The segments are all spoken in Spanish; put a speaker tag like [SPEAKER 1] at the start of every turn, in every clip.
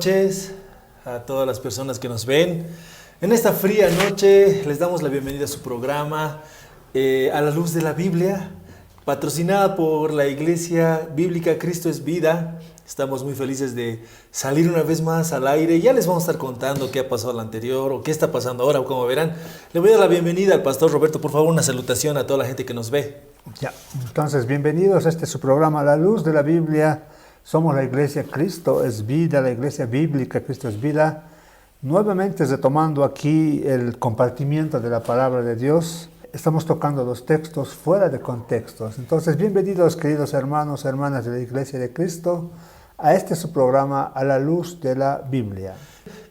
[SPEAKER 1] noches a todas las personas que nos ven. En esta fría noche les damos la bienvenida a su programa A la Luz de la Biblia, patrocinada por la Iglesia Bíblica Cristo es Vida. Estamos muy felices de salir una vez más al aire. Ya les vamos a estar contando qué ha pasado al anterior o qué está pasando ahora, como verán. Le voy a dar la bienvenida al pastor Roberto. Por favor, una salutación a toda la gente que nos ve.
[SPEAKER 2] Ya, entonces, bienvenidos a este su programa, A la Luz de la Biblia. Somos la Iglesia Cristo es Vida, la Iglesia Bíblica Cristo es Vida. Nuevamente retomando aquí el compartimiento de la palabra de Dios. Estamos tocando los textos fuera de contextos. Entonces, bienvenidos queridos hermanos, hermanas de la Iglesia de Cristo, a este su programa, A la Luz de la Biblia.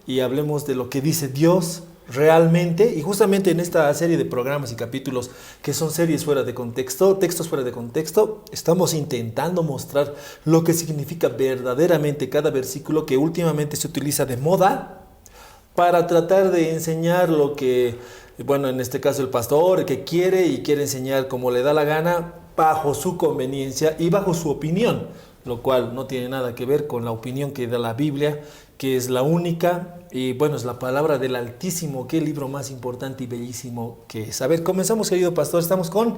[SPEAKER 1] Y hablemos de lo que dice Dios realmente, y justamente en esta serie de programas y capítulos que son series fuera de contexto, textos fuera de contexto, estamos intentando mostrar lo que significa verdaderamente cada versículo que últimamente se utiliza de moda para tratar de enseñar lo que, bueno, en este caso el pastor que quiere enseñar como le da la gana, bajo su conveniencia y bajo su opinión, lo cual no tiene nada que ver con la opinión que da la Biblia, que es la única, y bueno, es la palabra del Altísimo. Qué libro más importante y bellísimo que es. A ver, comenzamos, querido pastor, estamos con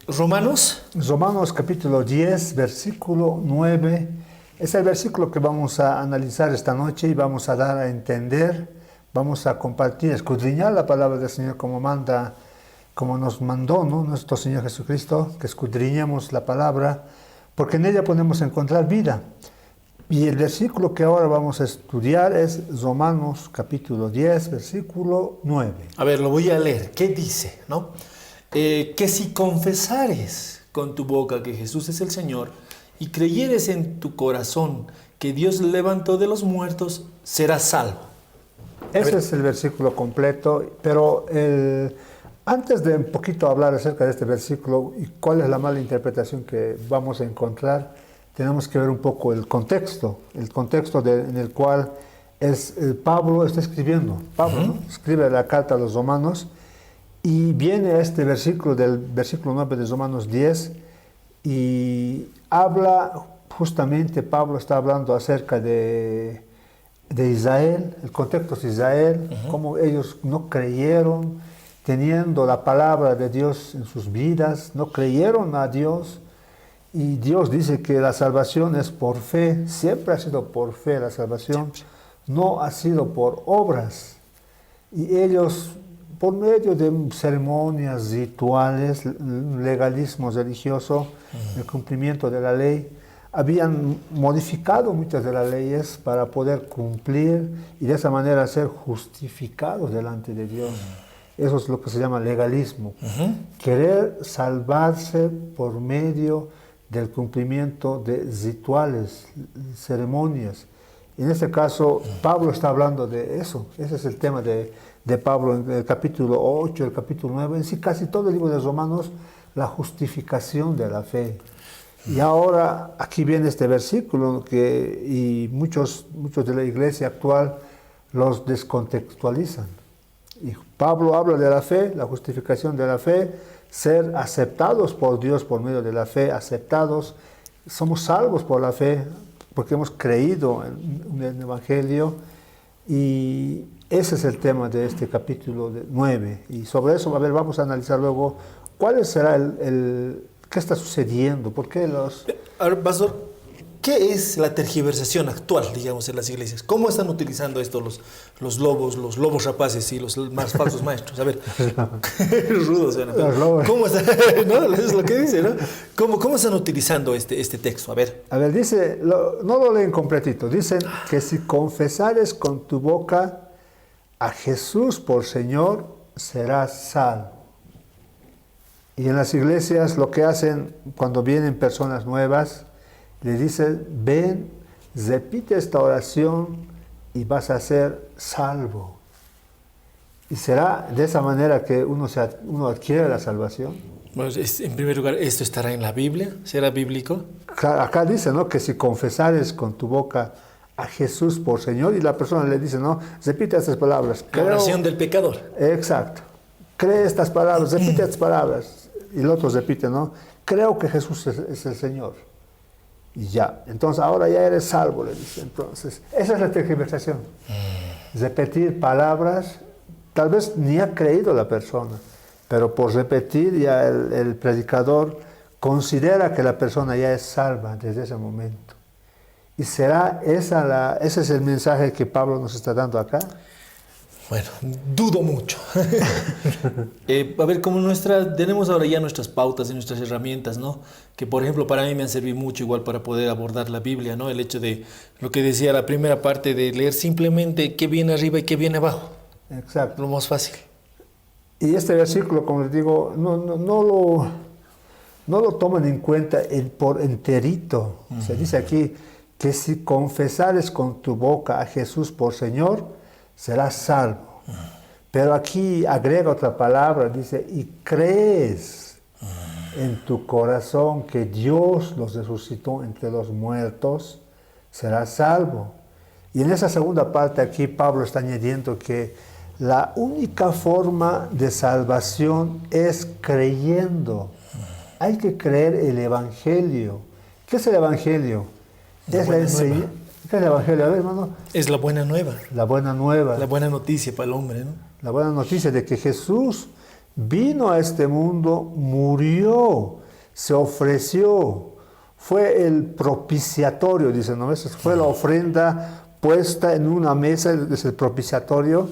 [SPEAKER 1] Romanos.
[SPEAKER 2] Romanos capítulo 10, versículo 9, es el versículo que vamos a analizar esta noche y vamos a dar a entender, vamos a compartir, escudriñar la palabra del Señor como nos mandó, ¿no?, nuestro Señor Jesucristo, que escudriñemos la palabra, porque en ella podemos encontrar vida. Y el versículo que ahora vamos a estudiar es Romanos capítulo 10, versículo 9.
[SPEAKER 1] A ver, lo voy a leer. ¿Qué dice? ¿No? Que si confesares con tu boca que Jesús es el Señor y creyeres en tu corazón que Dios levantó de los muertos, serás salvo.
[SPEAKER 2] Ese es el versículo completo, pero antes de un poquito hablar acerca de este versículo y cuál es la mala interpretación que vamos a encontrar, tenemos que ver un poco el contexto en el cual Pablo está escribiendo. Pablo, ¿no?, escribe la carta a los romanos y viene a este versículo del versículo 9 de Romanos 10 y habla, justamente Pablo está hablando acerca de Israel, el contexto es Israel, cómo ellos no creyeron, teniendo la palabra de Dios en sus vidas, no creyeron a Dios. Y Dios dice que la salvación es por fe, siempre ha sido por fe la salvación, no ha sido por obras. Y ellos, por medio de ceremonias, rituales, legalismo religioso, el cumplimiento de la ley, habían modificado muchas de las leyes para poder cumplir y de esa manera ser justificados delante de Dios. Eso es lo que se llama legalismo. Querer salvarse por medio del cumplimiento de rituales, ceremonias. En este caso, Pablo está hablando de eso. Ese es el tema de Pablo en el capítulo 8, el capítulo 9, en sí casi todo el libro de Romanos, la justificación de la fe. Y ahora aquí viene este versículo y muchos de la iglesia actual los descontextualizan. Y Pablo habla de la fe, la justificación de la fe, ser aceptados por Dios por medio de la fe, aceptados, somos salvos por la fe, porque hemos creído en el Evangelio, y ese es el tema de este capítulo 9. Y sobre eso, a ver, vamos a analizar luego cuál será qué está sucediendo, por qué
[SPEAKER 1] A ver, pastor, ¿qué es la tergiversación actual, digamos, en las iglesias? ¿Cómo están utilizando esto los lobos rapaces y los más falsos maestros? A ver, rudos suena. ¿Cómo está? ¿No? Es lo que dice, ¿no? ¿Cómo están utilizando este texto? A ver,
[SPEAKER 2] dice, no lo leen completito, dicen que si confesares con tu boca a Jesús por Señor, serás salvo. Y en las iglesias lo que hacen cuando vienen personas nuevas, le dicen, ven, repite esta oración y vas a ser salvo. ¿Y será de esa manera que uno adquiere la salvación?
[SPEAKER 1] Bueno, en primer lugar, ¿esto estará en la Biblia? ¿Será bíblico?
[SPEAKER 2] Acá dice, ¿no?, que si confesares con tu boca a Jesús por Señor, y la persona le dice, no, repite estas palabras.
[SPEAKER 1] La oración del pecador.
[SPEAKER 2] Exacto. Cree estas palabras, repite estas palabras. Y el otro repite, ¿no? Creo que Jesús es el Señor. y ya. Entonces ahora ya eres salvo, le dice. Entonces, esa es la tergiversación. Repetir palabras, tal vez ni ha creído la persona, pero por repetir ya el predicador considera que la persona ya es salva desde ese momento. ¿Y será ese es el mensaje que Pablo nos está dando acá?
[SPEAKER 1] Bueno, dudo mucho. A ver, tenemos ahora ya nuestras pautas y nuestras herramientas, ¿no? Que por ejemplo para mí me han servido mucho igual para poder abordar la Biblia, ¿no? El hecho de lo que decía la primera parte de leer simplemente qué viene arriba y qué viene abajo.
[SPEAKER 2] Exacto.
[SPEAKER 1] Lo más fácil.
[SPEAKER 2] Y este versículo, como les digo, no lo toman en cuenta por enterito. Se dice aquí que si confesares con tu boca a Jesús por Señor, serás salvo. Pero aquí agrega otra palabra, dice, y crees en tu corazón que Dios los resucitó entre los muertos, serás salvo. Y en esa segunda parte aquí Pablo está añadiendo que la única forma de salvación es creyendo. Hay que creer el Evangelio. ¿Qué es el Evangelio? Es la enseñanza. ¿Qué es el Evangelio? A ver, hermano.
[SPEAKER 1] Es la buena nueva.
[SPEAKER 2] La buena nueva.
[SPEAKER 1] La buena noticia para el hombre, ¿no?
[SPEAKER 2] La buena noticia de que Jesús vino a este mundo, murió, se ofreció, fue el propiciatorio, dicen, ¿no? Fue la ofrenda puesta en una mesa, es el propiciatorio,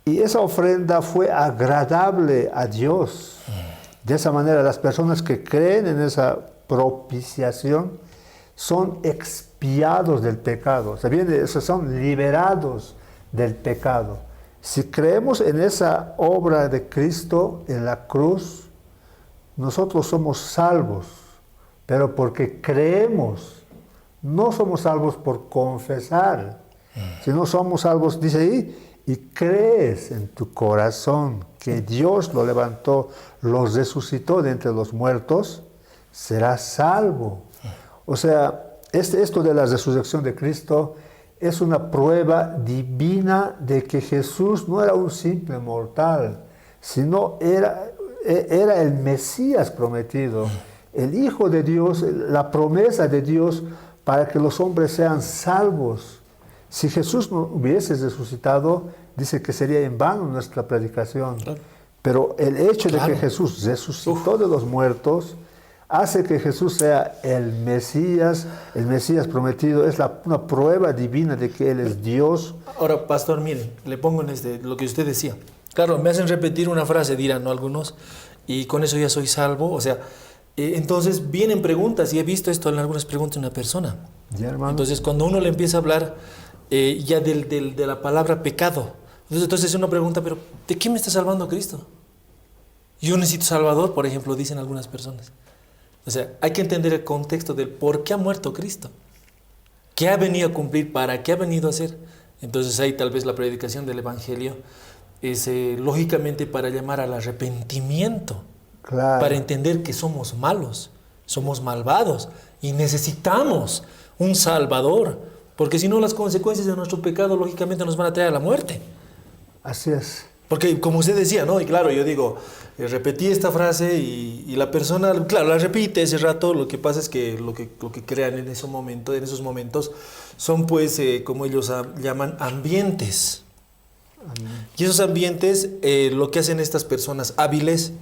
[SPEAKER 2] y esa ofrenda fue agradable a Dios. De esa manera, las personas que creen en esa propiciación son expiados del pecado, son liberados del pecado. Si creemos en esa obra de Cristo en la cruz, nosotros somos salvos, pero porque creemos, no somos salvos por confesar, sino somos salvos, dice ahí, y crees en tu corazón que Dios lo levantó, lo resucitó de entre los muertos, serás salvo. O sea, esto de la resurrección de Cristo es una prueba divina de que Jesús no era un simple mortal, sino era el Mesías prometido, el Hijo de Dios, la promesa de Dios para que los hombres sean salvos. Si Jesús no hubiese resucitado, dice que sería en vano nuestra predicación. Claro. Pero el hecho de que Jesús resucitó de los muertos hace que Jesús sea el Mesías prometido, es una prueba divina de que Él es Dios.
[SPEAKER 1] Ahora, pastor, miren, le pongo lo que usted decía. Claro, me hacen repetir una frase, dirán, ¿no? Algunos, y con eso ya soy salvo. O sea, entonces vienen preguntas, y he visto esto en algunas preguntas de una persona.
[SPEAKER 2] Ya, hermano.
[SPEAKER 1] Entonces, cuando uno le empieza a hablar ya de la palabra pecado, entonces uno pregunta, pero ¿de qué me está salvando Cristo? Yo necesito Salvador, por ejemplo, dicen algunas personas. O sea, hay que entender el contexto del por qué ha muerto Cristo. ¿Qué ha venido a cumplir? ¿Para qué ha venido a hacer? Entonces ahí tal vez la predicación del Evangelio es lógicamente para llamar al arrepentimiento.
[SPEAKER 2] Claro.
[SPEAKER 1] Para entender que somos malos, somos malvados y necesitamos un Salvador. Porque si no, las consecuencias de nuestro pecado lógicamente nos van a traer a la muerte.
[SPEAKER 2] Así es.
[SPEAKER 1] Porque como usted decía, ¿no? Y claro, yo digo, repetí esta frase y la persona, claro, la repite ese rato. Lo que pasa es que lo que crean en esos momentos son pues, como ellos llaman, ambientes. Y esos ambientes, lo que hacen estas personas hábiles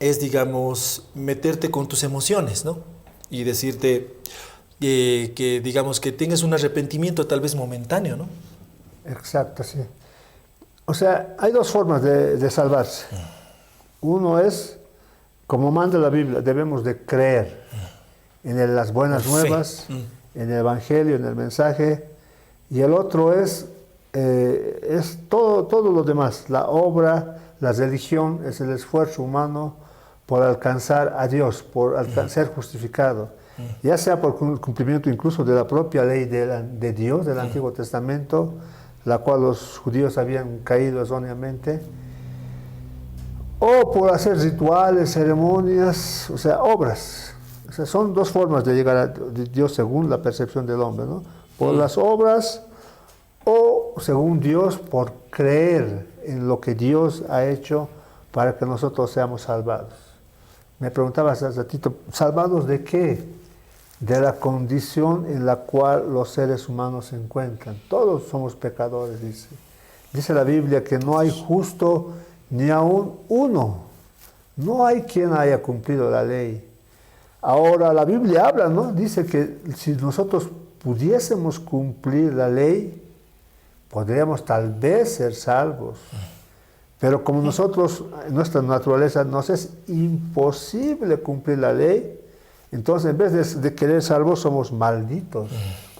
[SPEAKER 1] es, digamos, meterte con tus emociones, ¿no? Y decirte que, digamos, que tengas un arrepentimiento tal vez momentáneo, ¿no?
[SPEAKER 2] Exacto, sí. O sea, hay dos formas de salvarse. Uno es, como manda la Biblia, debemos de creer en las buenas nuevas, en el Evangelio, en el mensaje. Y el otro es todo lo demás. La obra, la religión, es el esfuerzo humano por alcanzar a Dios, por ser justificado. Ya sea por cumplimiento incluso de la propia ley de Dios, del Antiguo Testamento, la cual los judíos habían caído erróneamente, o por hacer rituales, ceremonias, o sea, obras. O sea, son dos formas de llegar a Dios según la percepción del hombre, ¿no? Por las obras o, según Dios, por creer en lo que Dios ha hecho para que nosotros seamos salvados. Me preguntabas hace ratito, ¿salvados de qué? de la condición en la cual los seres humanos se encuentran. Todos somos pecadores, dice. Dice la Biblia que no hay justo ni aún uno. No hay quien haya cumplido la ley. Ahora la Biblia habla, ¿no? Dice que si nosotros pudiésemos cumplir la ley, podríamos tal vez ser salvos. Pero como nosotros, en nuestra naturaleza, nos es imposible cumplir la ley, entonces en vez de querer salvos, somos malditos.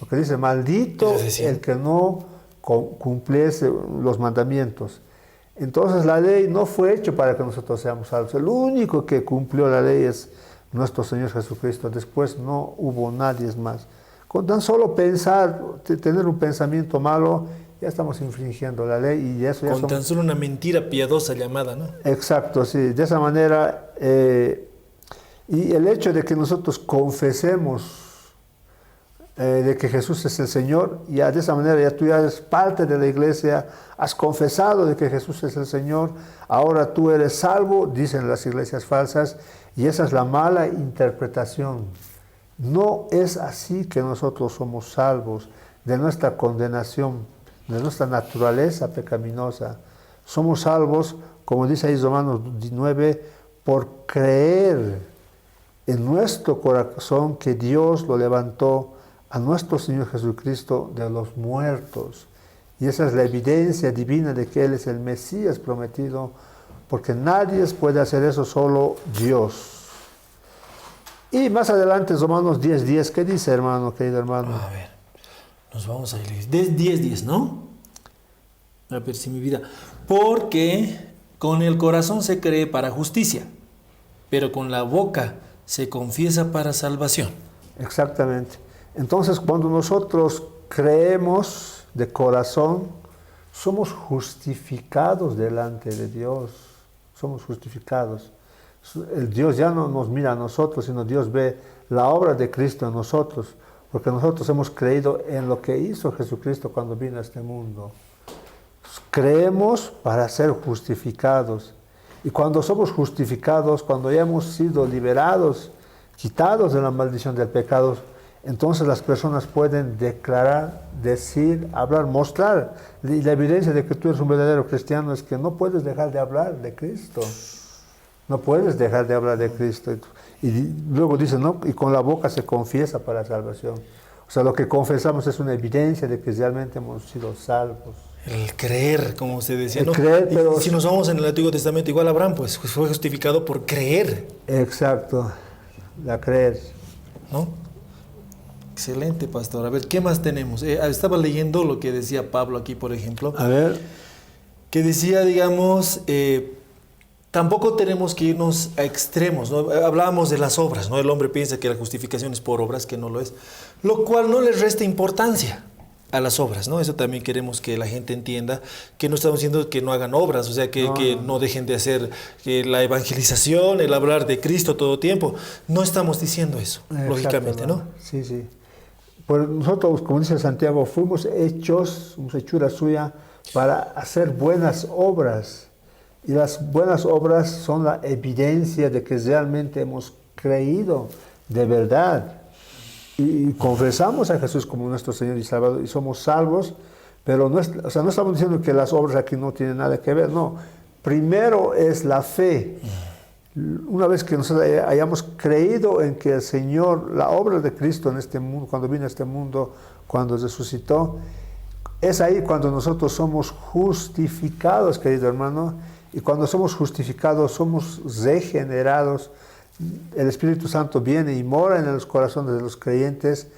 [SPEAKER 2] Porque dice, maldito el que no cumpliese los mandamientos. Entonces la ley no fue hecha para que nosotros seamos salvos. El único que cumplió la ley es nuestro Señor Jesucristo. Después no hubo nadie más. Con tan solo pensar, tener un pensamiento malo, ya estamos infringiendo la ley y eso ya
[SPEAKER 1] con tan solo una mentira piadosa llamada, ¿no?
[SPEAKER 2] Exacto, sí. De esa manera, y el hecho de que nosotros confesemos de que Jesús es el Señor, ya de esa manera ya tú ya eres parte de la iglesia, has confesado de que Jesús es el Señor, ahora tú eres salvo, dicen las iglesias falsas, y esa es la mala interpretación. No es así que nosotros somos salvos de nuestra condenación, de nuestra naturaleza pecaminosa. Somos salvos, como dice ahí Romanos 9, por creer en nuestro corazón que Dios lo levantó a nuestro Señor Jesucristo de los muertos. Y esa es la evidencia divina de que Él es el Mesías prometido, porque nadie puede hacer eso, solo Dios. Y más adelante, Romanos 10:10, ¿qué dice, hermano, querido hermano?
[SPEAKER 1] A ver, nos vamos a ir. 10:10, ¿no? A ver si mi vida. Porque con el corazón se cree para justicia, pero con la boca se confiesa para salvación.
[SPEAKER 2] Exactamente. Entonces, cuando nosotros creemos de corazón, somos justificados delante de Dios. Somos justificados. El Dios ya no nos mira a nosotros, sino Dios ve la obra de Cristo en nosotros, porque nosotros hemos creído en lo que hizo Jesucristo cuando vino a este mundo. Creemos para ser justificados. Y cuando somos justificados, cuando ya hemos sido liberados, quitados de la maldición del pecado, entonces las personas pueden declarar, decir, hablar, mostrar. Y la evidencia de que tú eres un verdadero cristiano es que no puedes dejar de hablar de Cristo. No puedes dejar de hablar de Cristo. Y luego dice, ¿no? Y con la boca se confiesa para salvación. O sea, lo que confesamos es una evidencia de que realmente hemos sido salvos.
[SPEAKER 1] El creer, como se decía, ¿no?
[SPEAKER 2] Creer, pero...
[SPEAKER 1] Y si nos vamos en el Antiguo Testamento, igual Abraham, pues fue justificado por creer.
[SPEAKER 2] Exacto, la creer.
[SPEAKER 1] ¿No? Excelente, pastor. A ver, ¿qué más tenemos? Estaba leyendo lo que decía Pablo aquí, por ejemplo.
[SPEAKER 2] A ver.
[SPEAKER 1] Que decía, digamos, tampoco tenemos que irnos a extremos, ¿no? Hablábamos de las obras, ¿no? El hombre piensa que la justificación es por obras, que no lo es, lo cual no le resta importancia a las obras, ¿no? Eso también queremos que la gente entienda, que no estamos diciendo que no hagan obras, o sea, que no dejen de hacer la evangelización, el hablar de Cristo todo tiempo. No estamos diciendo eso, lógicamente, ¿no?
[SPEAKER 2] Sí, sí. Pues nosotros, como dice Santiago, fuimos hechos, somos hechura suya para hacer buenas obras. Y las buenas obras son la evidencia de que realmente hemos creído de verdad. Y confesamos a Jesús como nuestro Señor y Salvador y somos salvos, pero no estamos diciendo que las obras aquí no tienen nada que ver, no. Primero es la fe. Una vez que nosotros hayamos creído en que el Señor, la obra de Cristo en este mundo, cuando vino a este mundo, cuando resucitó, es ahí cuando nosotros somos justificados, querido hermano, y cuando somos justificados, somos regenerados. El Espíritu Santo viene y mora en los corazones de los creyentes.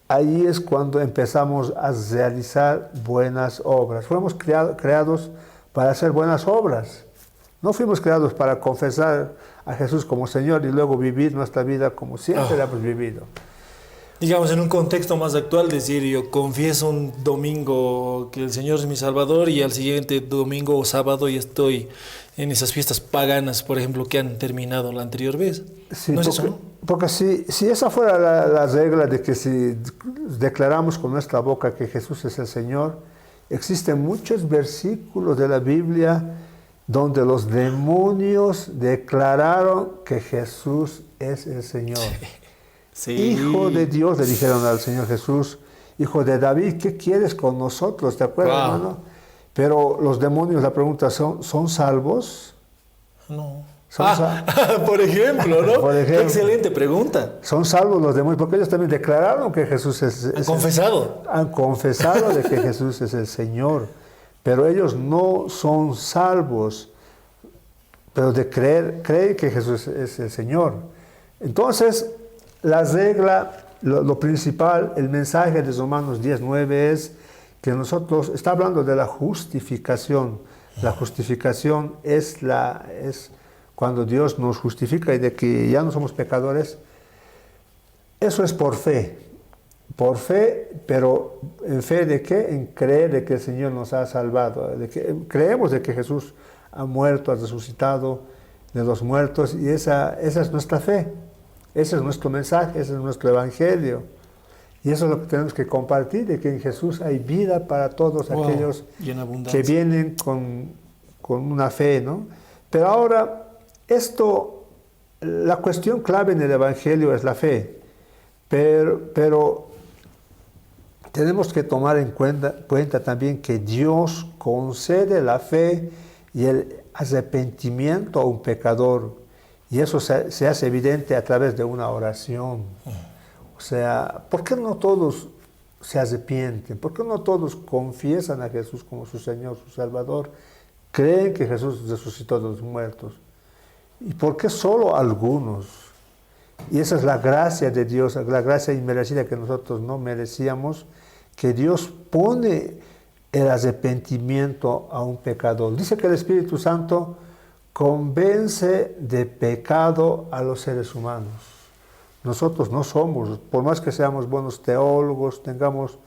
[SPEAKER 2] Ahí es cuando empezamos a realizar buenas obras. Fuimos creados para hacer buenas obras. No fuimos creados para confesar a Jesús como Señor y luego vivir nuestra vida como siempre la hemos vivido.
[SPEAKER 1] Digamos, en un contexto más actual, decir, yo confieso un domingo que el Señor es mi Salvador y al siguiente domingo o sábado ya estoy en esas fiestas paganas, por ejemplo, que han terminado la anterior vez.
[SPEAKER 2] Sí,
[SPEAKER 1] ¿no es
[SPEAKER 2] porque,
[SPEAKER 1] eso, no?
[SPEAKER 2] Porque si esa fuera la regla de que si declaramos con nuestra boca que Jesús es el Señor, existen muchos versículos de la Biblia donde los demonios declararon que Jesús es el Señor.
[SPEAKER 1] Sí.
[SPEAKER 2] Hijo de Dios, le dijeron al Señor Jesús, hijo de David, ¿qué quieres con nosotros? ¿Te acuerdas,
[SPEAKER 1] Wow.
[SPEAKER 2] hermano? Pero los demonios, la pregunta, ¿son salvos?
[SPEAKER 1] No.
[SPEAKER 2] Son
[SPEAKER 1] Por ejemplo, ¿no?
[SPEAKER 2] Por ejemplo.
[SPEAKER 1] Qué excelente pregunta.
[SPEAKER 2] ¿Son salvos los demonios? Porque ellos también declararon que Jesús
[SPEAKER 1] Han confesado.
[SPEAKER 2] Han confesado de que Jesús es el Señor, pero ellos no son salvos, pero de creen que Jesús es el Señor. Entonces, la regla, lo principal, el mensaje de Romanos 10:9 es que nosotros, está hablando de la justificación. La justificación es cuando Dios nos justifica y de que ya no somos pecadores. Eso es por fe, pero ¿en fe de qué? En creer de que el Señor nos ha salvado, de que creemos de que Jesús ha muerto, ha resucitado de los muertos, y esa es nuestra fe, ese es nuestro mensaje, ese es nuestro evangelio, y eso es lo que tenemos que compartir, de que en Jesús hay vida para todos aquellos que vienen con una fe, ¿no? Pero ahora, la cuestión clave en el evangelio es la fe. Pero tenemos que tomar en cuenta también que Dios concede la fe y el arrepentimiento a un pecador, y eso se hace evidente a través de una oración. O sea, ¿por qué no todos se arrepienten? ¿Por qué no todos confiesan a Jesús como su Señor, su Salvador? Creen que Jesús resucitó de los muertos. ¿Y por qué solo algunos? Y esa es la gracia de Dios, la gracia inmerecida que nosotros no merecíamos, que Dios pone el arrepentimiento a un pecador. Dice que el Espíritu Santo convence de pecado a los seres humanos. Nosotros no somos, por más que seamos buenos teólogos, tengamos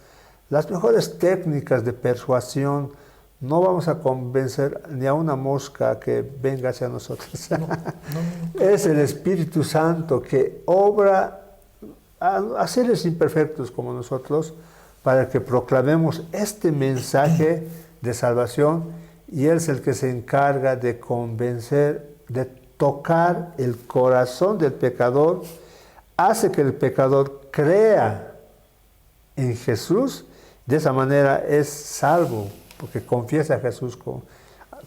[SPEAKER 2] las mejores técnicas de persuasión, no vamos a convencer ni a una mosca que venga hacia nosotros. No. Es el Espíritu Santo que obra a seres imperfectos como nosotros para que proclamemos este mensaje de salvación, y Él es el que se encarga de convencer, de tocar el corazón del pecador, hace que el pecador crea en Jesús, de esa manera es salvo, porque confiesa a Jesús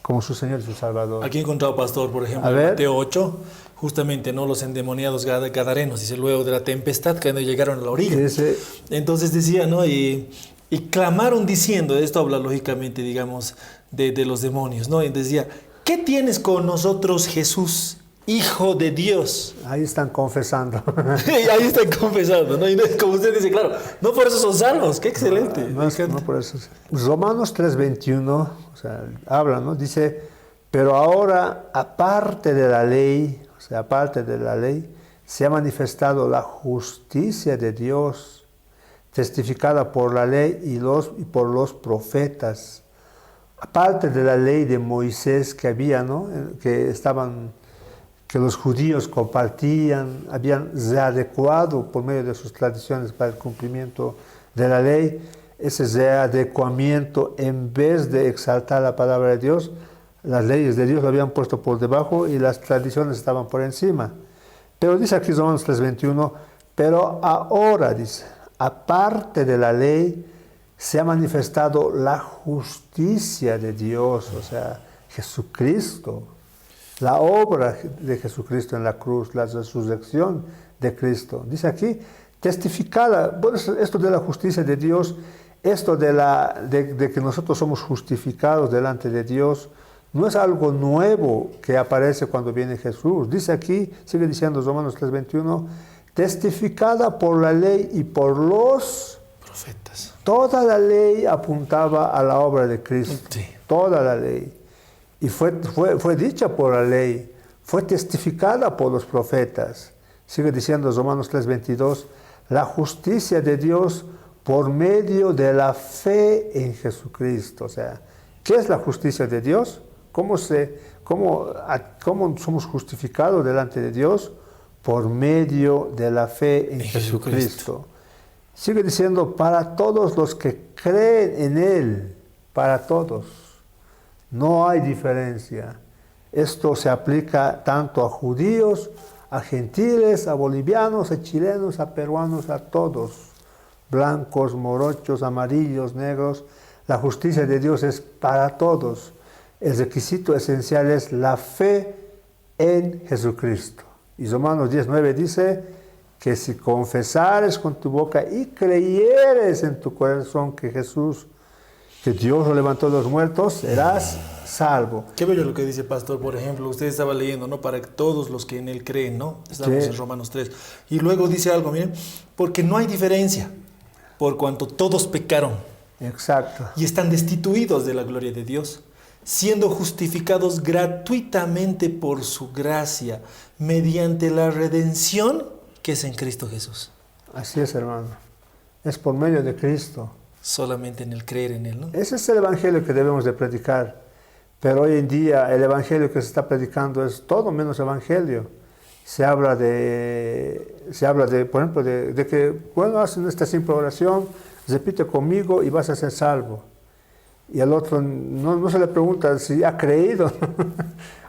[SPEAKER 2] como su Señor y su Salvador.
[SPEAKER 1] Aquí he encontrado, pastor, por ejemplo, en Mateo 8, justamente, ¿no? Los endemoniados gadarenos, dice, luego de la tempestad, cuando llegaron a la orilla. Entonces decía, ¿no? Y clamaron diciendo, esto habla lógicamente, digamos, de los demonios, ¿no? Y decía, ¿qué tienes con nosotros, Jesús, Hijo de Dios?
[SPEAKER 2] Ahí están confesando.
[SPEAKER 1] Ahí están confesando, ¿no? Y como usted dice, claro, no por eso son salvos. ¡Qué excelente!
[SPEAKER 2] No por eso. Romanos 3:21, o sea, habla, ¿no? Dice, pero ahora, aparte de la ley, o sea, aparte de la ley, se ha manifestado la justicia de Dios, testificada por la ley y por los profetas. Aparte de la ley de Moisés que había, ¿no? Que los judíos compartían, habían readecuado por medio de sus tradiciones para el cumplimiento de la ley. Ese readecuamiento, en vez de exaltar la palabra de Dios, las leyes de Dios lo habían puesto por debajo y las tradiciones estaban por encima. Pero dice aquí Romanos 3:21, pero ahora, dice, aparte de la ley, se ha manifestado la justicia de Dios, o sea, Jesucristo. La obra de Jesucristo en la cruz, la resurrección de Cristo. Dice aquí, testificada, bueno, esto de la justicia de Dios, esto de que nosotros somos justificados delante de Dios, no es algo nuevo que aparece cuando viene Jesús. Dice aquí, sigue diciendo Romanos 3:21, testificada por la ley y por los
[SPEAKER 1] profetas.
[SPEAKER 2] Toda la ley apuntaba a la obra de Cristo.
[SPEAKER 1] Sí.
[SPEAKER 2] Toda la ley. Y fue dicha por la ley, fue testificada por los profetas. Sigue diciendo Romanos 3:22, la justicia de Dios por medio de la fe en Jesucristo. O sea, ¿qué es la justicia de Dios? ¿Cómo somos justificados delante de Dios? Por medio de la fe en Jesucristo. Sigue diciendo, para todos los que creen en Él, para todos. No hay diferencia. Esto se aplica tanto a judíos, a gentiles, a bolivianos, a chilenos, a peruanos, a todos, blancos, morochos, amarillos, negros. La justicia de Dios es para todos. El requisito esencial es la fe en Jesucristo. Y Romanos 10:9 dice que si confesares con tu boca y creyeres en tu corazón que Dios lo levantó de los muertos, serás salvo.
[SPEAKER 1] Qué bello lo que dice pastor, por ejemplo, usted estaba leyendo, ¿no? Para todos los que en él creen, ¿no? Estamos en Romanos 3. Y luego dice algo, miren, porque no hay diferencia, por cuanto todos pecaron.
[SPEAKER 2] Exacto.
[SPEAKER 1] Y están destituidos de la gloria de Dios, siendo justificados gratuitamente por su gracia, mediante la redención que es en Cristo Jesús.
[SPEAKER 2] Así es, hermano. Es por medio de Cristo.
[SPEAKER 1] Solamente en el creer en Él, ¿no?
[SPEAKER 2] Ese es el evangelio que debemos de predicar. Pero hoy en día el evangelio que se está predicando es todo menos evangelio. Se habla de por ejemplo, de que cuando hacen esta simple oración, repite conmigo y vas a ser salvo. Y al otro no se le pregunta si ha creído.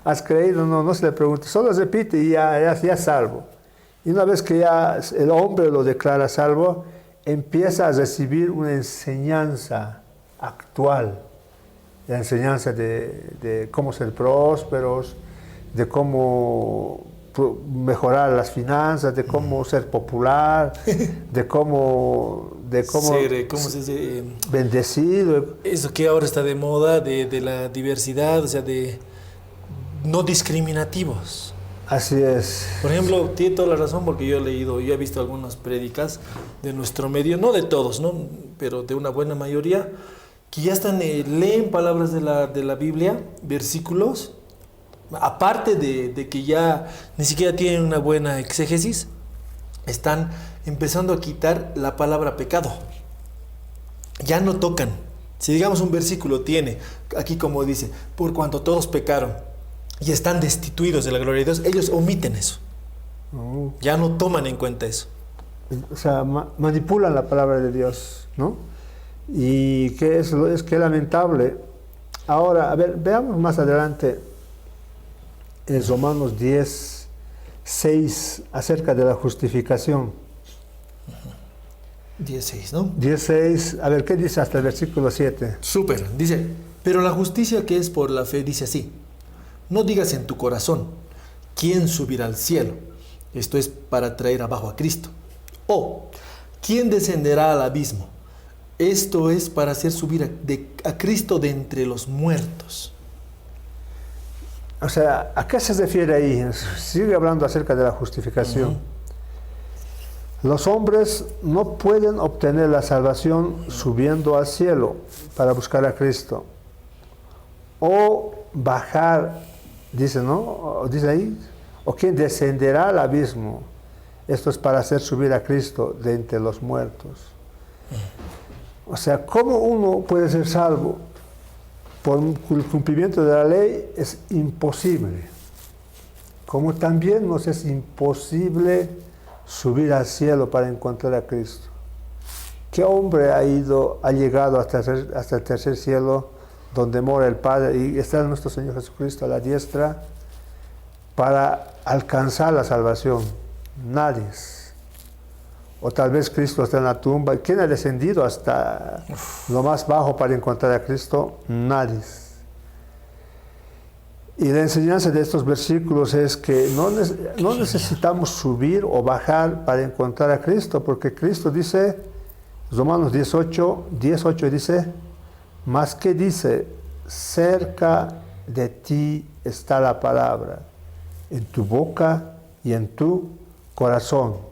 [SPEAKER 2] ¿Has creído? No se le pregunta. Solo repite y ya es salvo. Y una vez que ya el hombre lo declara salvo, empieza a recibir una enseñanza actual. La enseñanza de cómo ser prósperos, de cómo mejorar las finanzas, de cómo ser popular, de cómo
[SPEAKER 1] ser, ¿cómo se dice?
[SPEAKER 2] Bendecido.
[SPEAKER 1] Eso que ahora está de moda, de la diversidad, o sea, de no discriminativos.
[SPEAKER 2] Así es.
[SPEAKER 1] Por ejemplo, tiene toda la razón porque yo he visto algunas prédicas de nuestro medio, no de todos, ¿no? Pero de una buena mayoría, que ya están, leen palabras de la Biblia, versículos, aparte de que ya ni siquiera tienen una buena exégesis, están empezando a quitar la palabra pecado. Ya no tocan. Si digamos un versículo tiene, aquí como dice, por cuanto todos pecaron y están destituidos de la gloria de Dios, ellos omiten eso. Ya no toman en cuenta eso.
[SPEAKER 2] O sea, manipulan la palabra de Dios, ¿no? Y que es lamentable. Ahora, a ver, veamos más adelante en Romanos 10:6 acerca de la justificación.
[SPEAKER 1] 10:6, ¿no?
[SPEAKER 2] 10:6, a ver, ¿qué dice hasta el versículo 7?
[SPEAKER 1] Súper, dice, pero la justicia que es por la fe dice así, no digas en tu corazón, ¿quién subirá al cielo? Esto es para traer abajo a Cristo. O, ¿quién descenderá al abismo? Esto es para hacer subir a Cristo de entre los muertos.
[SPEAKER 2] O sea, ¿a qué se refiere ahí? Sigue hablando acerca de la justificación. Los hombres no pueden obtener la salvación subiendo al cielo para buscar a Cristo. O bajar, dice, ¿no? Dice ahí, o quien descenderá al abismo. Esto es para hacer subir a Cristo de entre los muertos. O sea, ¿cómo uno puede ser salvo? Por el cumplimiento de la ley es imposible. Como también nos es imposible subir al cielo para encontrar a Cristo. ¿Qué hombre ha llegado hasta el tercer cielo, donde mora el Padre y está nuestro Señor Jesucristo a la diestra, para alcanzar la salvación? Nadie. O tal vez Cristo está en la tumba. ¿Quién ha descendido hasta lo más bajo para encontrar a Cristo? Nadie. Y la enseñanza de estos versículos es que no necesitamos subir o bajar para encontrar a Cristo, porque Cristo dice, Romanos 10:8 dice, mas que dice, cerca de ti está la palabra, en tu boca y en tu corazón.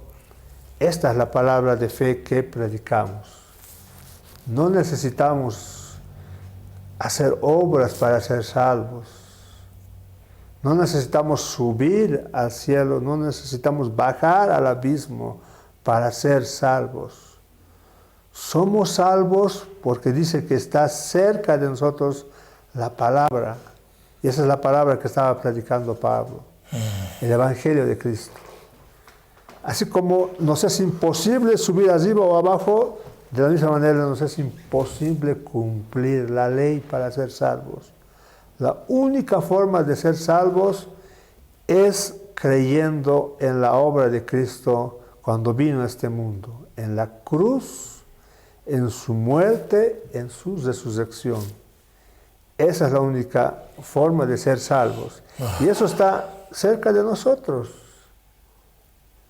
[SPEAKER 2] Esta es la palabra de fe que predicamos. No necesitamos hacer obras para ser salvos. No necesitamos subir al cielo, no necesitamos bajar al abismo para ser salvos. Somos salvos porque dice que está cerca de nosotros la palabra. Y esa es la palabra que estaba predicando Pablo, el Evangelio de Cristo. Así como nos es imposible subir arriba o abajo, de la misma manera nos es imposible cumplir la ley para ser salvos. La única forma de ser salvos es creyendo en la obra de Cristo cuando vino a este mundo, en la cruz, en su muerte, en su resurrección. Esa es la única forma de ser salvos. Y eso está cerca de nosotros.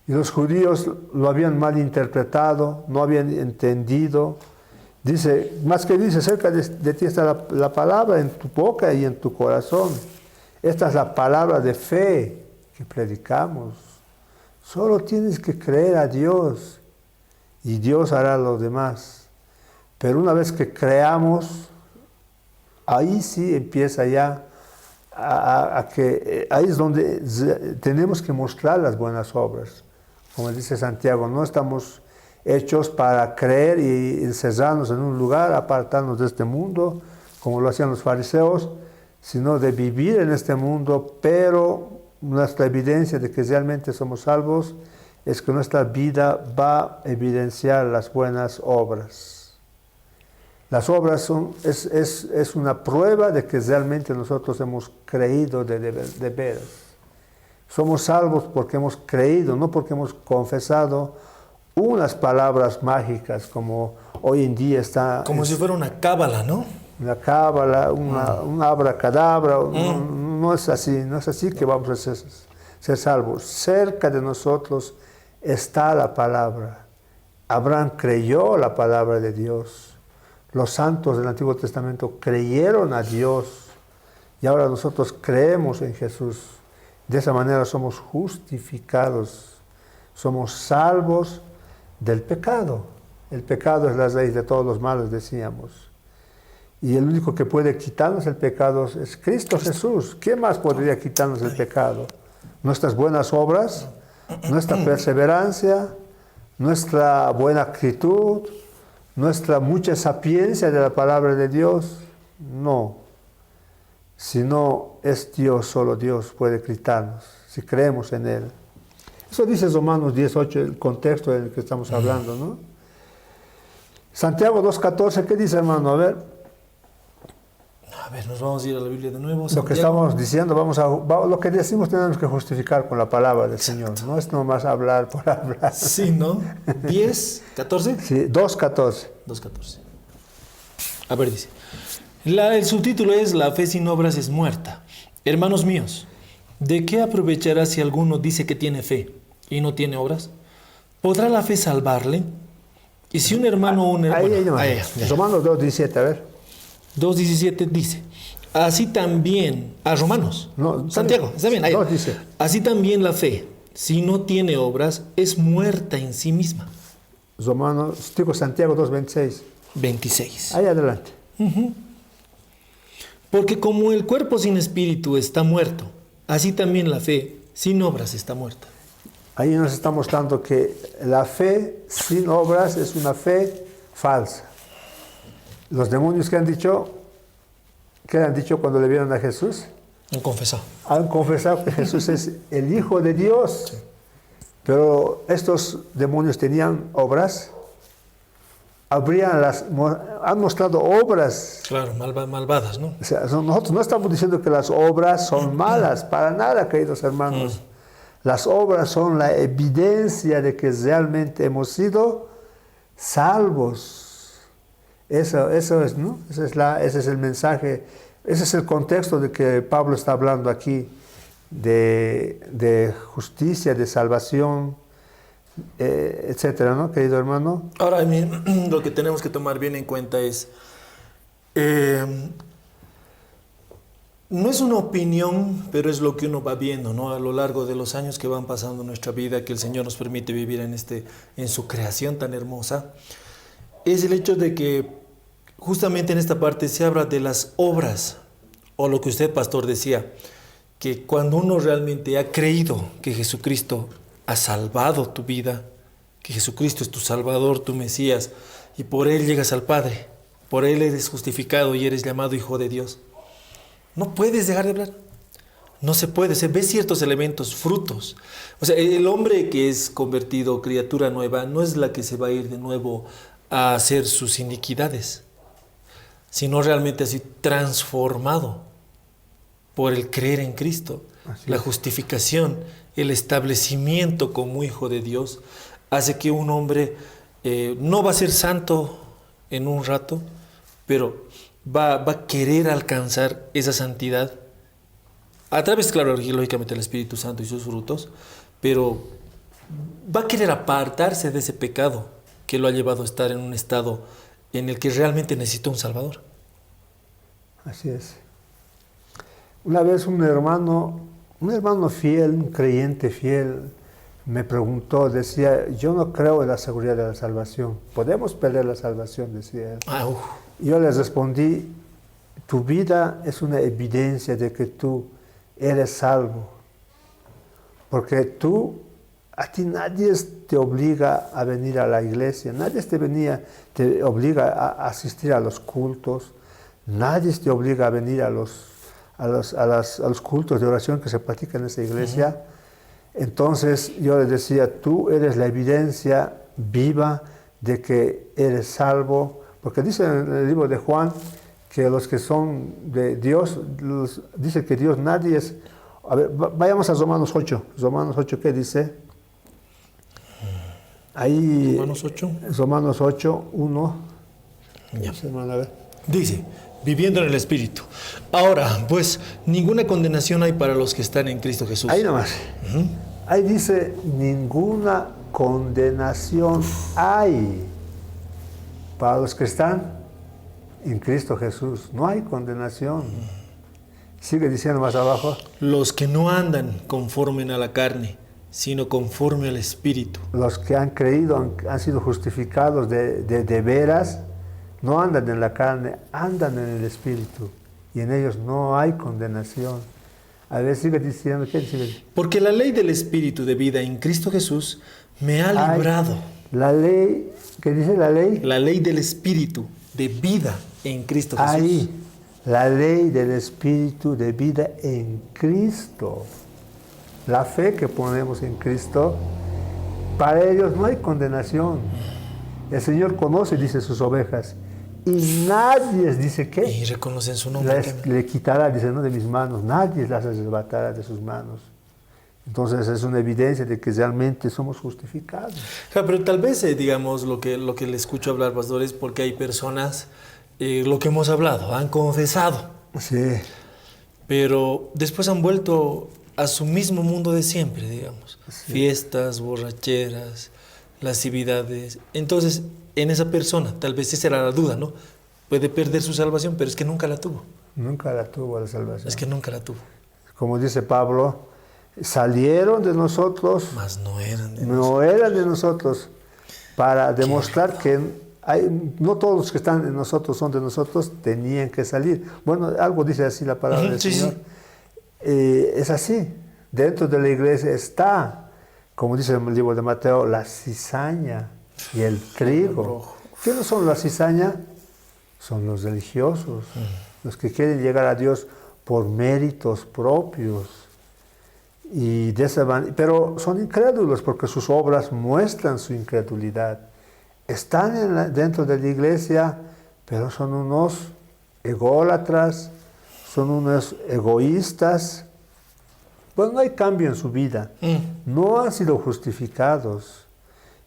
[SPEAKER 2] Y los judíos lo habían mal interpretado, no habían entendido. Dice, más que dice, cerca de ti está la palabra en tu boca y en tu corazón. Esta es la palabra de fe que predicamos. Solo tienes que creer a Dios y Dios hará lo demás. Pero una vez que creamos, ahí sí empieza ya ahí es donde tenemos que mostrar las buenas obras. Como dice Santiago, no estamos hechos para creer y encerrarnos en un lugar, apartarnos de este mundo, como lo hacían los fariseos, sino de vivir en este mundo, pero nuestra evidencia de que realmente somos salvos es que nuestra vida va a evidenciar las buenas obras. Las obras es una prueba de que realmente nosotros hemos creído de veras. Somos salvos porque hemos creído, no porque hemos confesado unas palabras mágicas como hoy en día está...
[SPEAKER 1] Como si fuera una cábala, ¿no?
[SPEAKER 2] Una cábala, un abracadabra, no es así que vamos a ser salvos. Cerca de nosotros está la palabra. Abraham creyó la palabra de Dios. Los santos del Antiguo Testamento creyeron a Dios y ahora nosotros creemos en Jesús. De esa manera somos justificados, somos salvos del pecado. El pecado es la raíz de todos los males, decíamos. Y el único que puede quitarnos el pecado es Cristo Jesús. ¿Quién más podría quitarnos el pecado? Nuestras buenas obras, nuestra perseverancia, nuestra buena actitud, nuestra mucha sapiencia de la palabra de Dios. No. Si no es Dios, solo Dios puede quitarnos, si creemos en Él. Eso dice Romanos 18, el contexto en el que estamos hablando, ¿no? Santiago 2.14, ¿qué dice, hermano? A ver,
[SPEAKER 1] nos vamos a ir a la Biblia de nuevo.
[SPEAKER 2] Santiago. Lo que estamos diciendo, lo que decimos tenemos que justificar con la palabra del Señor. No es nomás hablar por hablar.
[SPEAKER 1] Sí, ¿no? 10, 14.
[SPEAKER 2] Sí, 2.14.
[SPEAKER 1] 2.14. A ver, dice. El subtítulo es La fe sin obras es muerta. Hermanos míos, ¿de qué aprovechará si alguno dice que tiene fe y no tiene obras? ¿Podrá la fe salvarle? Y si un hermano o una hermana...
[SPEAKER 2] Romanos 2.17, a ver.
[SPEAKER 1] 2.17 dice, así también... Romanos.
[SPEAKER 2] No,
[SPEAKER 1] Santiago, está bien.
[SPEAKER 2] No, dice.
[SPEAKER 1] Así también la fe, si no tiene obras, es muerta en sí misma.
[SPEAKER 2] Santiago 2.26.
[SPEAKER 1] 26.
[SPEAKER 2] Ahí adelante.
[SPEAKER 1] Porque como el cuerpo sin espíritu está muerto, así también la fe sin obras está muerta.
[SPEAKER 2] Ahí nos está mostrando que la fe sin obras es una fe falsa. Los demonios ¿qué han dicho cuando le vieron a Jesús?
[SPEAKER 1] Han confesado.
[SPEAKER 2] Han confesado que Jesús es el Hijo de Dios. Sí. Pero estos demonios tenían obras. Han mostrado obras.
[SPEAKER 1] Claro, malvadas, ¿no?
[SPEAKER 2] O sea, nosotros no estamos diciendo que las obras son malas, para nada, queridos hermanos. Las obras son la evidencia de que realmente hemos sido salvos. Eso es, ¿no? Ese es el mensaje, ese es el contexto de que Pablo está hablando aquí, de justicia, de salvación, etcétera, ¿no, querido hermano?
[SPEAKER 1] Ahora, lo que tenemos que tomar bien en cuenta es, no es una opinión, pero es lo que uno va viendo, ¿no? A lo largo de los años que van pasando en nuestra vida, que el Señor nos permite vivir en su creación tan hermosa, es el hecho de que justamente en esta parte se habla de las obras, o lo que usted, pastor, decía, que cuando uno realmente ha creído que Jesucristo ha salvado tu vida, que Jesucristo es tu Salvador, tu Mesías, y por Él llegas al Padre, por Él eres justificado y eres llamado Hijo de Dios, no puedes dejar de hablar. No se puede, se ve ciertos elementos, frutos. O sea, el hombre que es convertido, criatura nueva, no es la que se va a ir de nuevo a hacer sus iniquidades, sino realmente así transformado por el creer en Cristo, la justificación el establecimiento como hijo de Dios, hace que un hombre no va a ser santo en un rato, pero va a querer alcanzar esa santidad a través, claro, lógicamente del Espíritu Santo y sus frutos, pero va a querer apartarse de ese pecado que lo ha llevado a estar en un estado en el que realmente necesita un Salvador.
[SPEAKER 2] Así es. Una vez un hermano fiel, un creyente fiel, me preguntó, decía, yo no creo en la seguridad de la salvación. Podemos perder la salvación, decía él. Yo les respondí, tu vida es una evidencia de que tú eres salvo. Porque a ti nadie te obliga a venir a la iglesia, nadie te obliga a asistir a los cultos, nadie te obliga a venir a los cultos de oración que se practican en esa iglesia. Entonces yo les decía, tú eres la evidencia viva de que eres salvo, porque dice en el libro de Juan que los que son de Dios, dice que Dios nadie es... A ver, vayamos a Romanos 8. Romanos 8, ¿qué dice? Ahí,
[SPEAKER 1] Romanos 8.
[SPEAKER 2] Romanos 8, 1.
[SPEAKER 1] Ya.
[SPEAKER 2] A ver.
[SPEAKER 1] Dice, viviendo en el Espíritu. Ahora, pues, ninguna condenación hay para los que están en Cristo Jesús.
[SPEAKER 2] Ahí nomás. Ahí dice, ninguna condenación hay para los que están en Cristo Jesús. No hay condenación. Sigue diciendo más abajo.
[SPEAKER 1] Los que no andan conforme a la carne, sino conforme al Espíritu.
[SPEAKER 2] Los que han creído, han sido justificados de veras, no andan en la carne, andan en el Espíritu. Y en ellos no hay condenación. A ver, sigue diciendo, ¿qué dice?
[SPEAKER 1] Porque la ley del Espíritu de vida en Cristo Jesús me ha librado.
[SPEAKER 2] La ley, ¿qué dice la ley?
[SPEAKER 1] La ley del Espíritu de vida en Cristo Jesús.
[SPEAKER 2] Ahí, la ley del Espíritu de vida en Cristo. La fe que ponemos en Cristo, para ellos no hay condenación. El Señor conoce, dice, sus ovejas. Y nadie, dice que...
[SPEAKER 1] Y reconocen su nombre.
[SPEAKER 2] Le quitará, dice, no de mis manos. Nadie las arrebatará de sus manos. Entonces es una evidencia de que realmente somos justificados.
[SPEAKER 1] Pero tal vez, digamos, lo que le escucho hablar, pastor, es porque hay personas, lo que hemos hablado, han confesado.
[SPEAKER 2] Sí.
[SPEAKER 1] Pero después han vuelto a su mismo mundo de siempre, digamos. Sí. Fiestas, borracheras, lascividades. Entonces, en esa persona, tal vez esa era la duda, ¿no? Puede perder su salvación, pero es que nunca la tuvo.
[SPEAKER 2] Nunca la tuvo la salvación.
[SPEAKER 1] Es que nunca la tuvo.
[SPEAKER 2] Como dice Pablo, salieron de nosotros,
[SPEAKER 1] mas no eran
[SPEAKER 2] de nosotros, para demostrar que no todos los que están en nosotros son de nosotros, tenían que salir. Bueno, algo dice así la palabra del Señor. Sí. Es así. Dentro de la iglesia está, como dice el libro de Mateo, la cizaña y el trigo. ¿Quiénes son la cizaña? Son los religiosos, los que quieren llegar a Dios por méritos propios. Pero son incrédulos porque sus obras muestran su incredulidad. Están dentro de la iglesia, pero son unos ególatras, son unos egoístas. Pues no hay cambio en su vida. No han sido justificados.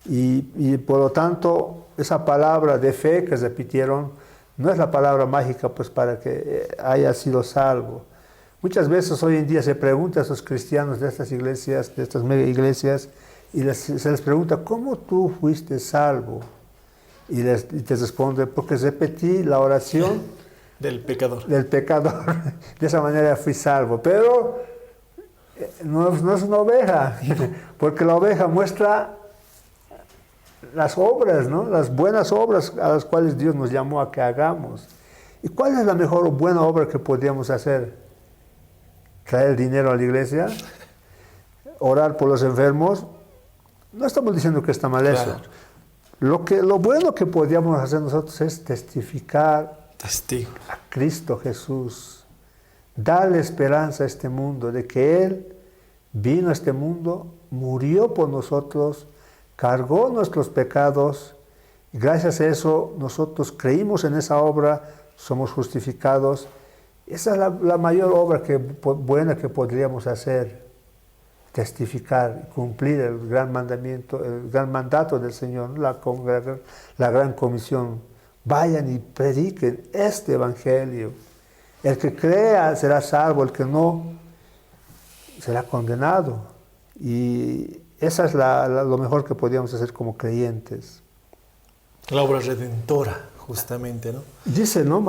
[SPEAKER 2] Y por lo tanto, esa palabra de fe que repitieron no es la palabra mágica pues para que haya sido salvo. Muchas veces hoy en día se pregunta a esos cristianos de estas iglesias, de estas mega iglesias, y se les pregunta, ¿cómo tú fuiste salvo? Y te responde, porque repetí la oración
[SPEAKER 1] del pecador.
[SPEAKER 2] De esa manera fui salvo. Pero no es una oveja, porque la oveja muestra las obras, ¿no? Las buenas obras a las cuales Dios nos llamó a que hagamos. ¿Y cuál es la mejor o buena obra que podríamos hacer? ¿Traer dinero a la iglesia? ¿Orar por los enfermos? No estamos diciendo que está mal eso. Lo bueno que podríamos hacer nosotros es testificar a Cristo Jesús. Darle esperanza a este mundo de que Él vino a este mundo, murió por nosotros, cargó nuestros pecados, y gracias a eso nosotros creímos en esa obra, somos justificados. Esa es la mayor obra buena que podríamos hacer. testificar y cumplir el gran mandamiento, el gran mandato del Señor, la gran comisión. Vayan y prediquen este evangelio. El que crea será salvo, el que no será condenado. Y esa es lo mejor que podíamos hacer como creyentes.
[SPEAKER 1] La obra redentora, justamente, ¿no?
[SPEAKER 2] Dice, ¿no?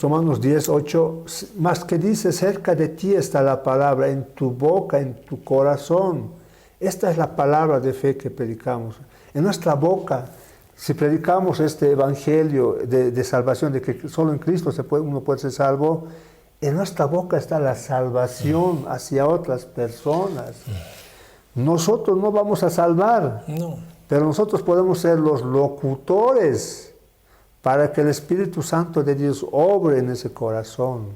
[SPEAKER 2] Romanos 10:8, más que dice, cerca de ti está la palabra, en tu boca, en tu corazón. Esta es la palabra de fe que predicamos. En nuestra boca, si predicamos este evangelio de salvación, de que solo en Cristo uno puede ser salvo, en nuestra boca está la salvación hacia otras personas. Nosotros no vamos a salvar,
[SPEAKER 1] No.
[SPEAKER 2] pero nosotros podemos ser los locutores para que el Espíritu Santo de Dios obre en ese corazón.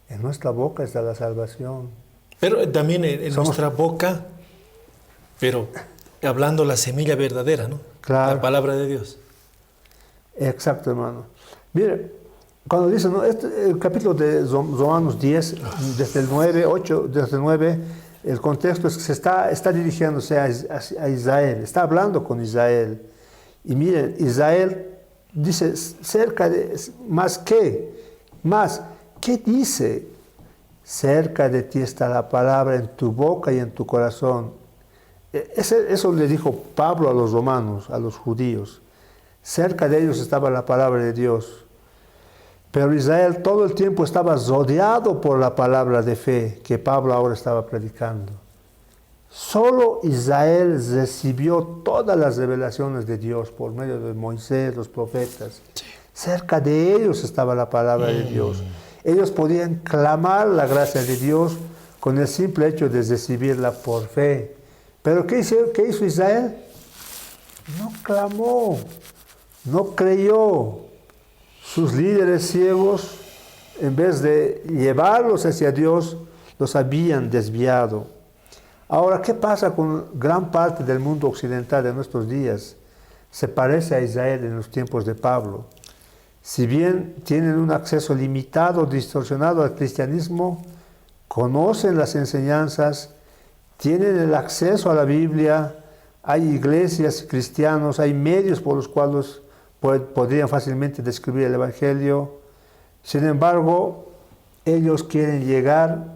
[SPEAKER 2] En nuestra boca está la salvación.
[SPEAKER 1] Pero también en nuestra boca, pero hablando la semilla verdadera, ¿no?
[SPEAKER 2] Claro.
[SPEAKER 1] La palabra de Dios.
[SPEAKER 2] Exacto, hermano. Mire, cuando dice, ¿no? El capítulo de Romanos 10, desde el 9, 8, desde el 9, el contexto es que se está dirigiéndose a Israel, está hablando con Israel. Y miren, Israel dice, cerca de, ¿qué dice? Cerca de ti está la palabra en tu boca y en tu corazón. Eso le dijo Pablo a los romanos, a los judíos. Cerca de ellos estaba la palabra de Dios. Pero Israel todo el tiempo estaba rodeado por la palabra de fe que Pablo ahora estaba predicando. Solo Israel recibió todas las revelaciones de Dios por medio de Moisés, los profetas. Sí. Cerca de ellos estaba la palabra de Dios. Ellos podían clamar la gracia de Dios con el simple hecho de recibirla por fe. Pero ¿qué hizo Israel? No clamó, no creyó. Sus líderes ciegos, en vez de llevarlos hacia Dios, los habían desviado. Ahora, ¿qué pasa con gran parte del mundo occidental de nuestros días? Se parece a Israel en los tiempos de Pablo. Si bien tienen un acceso limitado, distorsionado al cristianismo, conocen las enseñanzas, tienen el acceso a la Biblia, hay iglesias cristianos, hay medios por los cuales podrían fácilmente describir el Evangelio. Sin embargo, ellos quieren llegar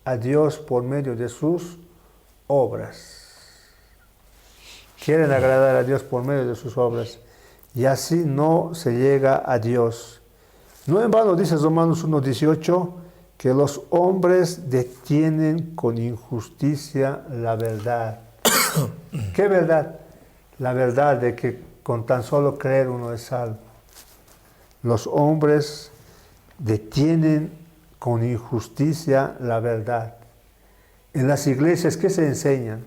[SPEAKER 2] a Dios por medio de sus obras. Quieren agradar a Dios por medio de sus obras. Y así no se llega a Dios. No en vano dice Romanos 1:18 que los hombres detienen con injusticia la verdad. ¿Qué verdad? La verdad de que con tan solo creer uno es salvo. Los hombres detienen con injusticia la verdad. En las iglesias, ¿qué se enseñan?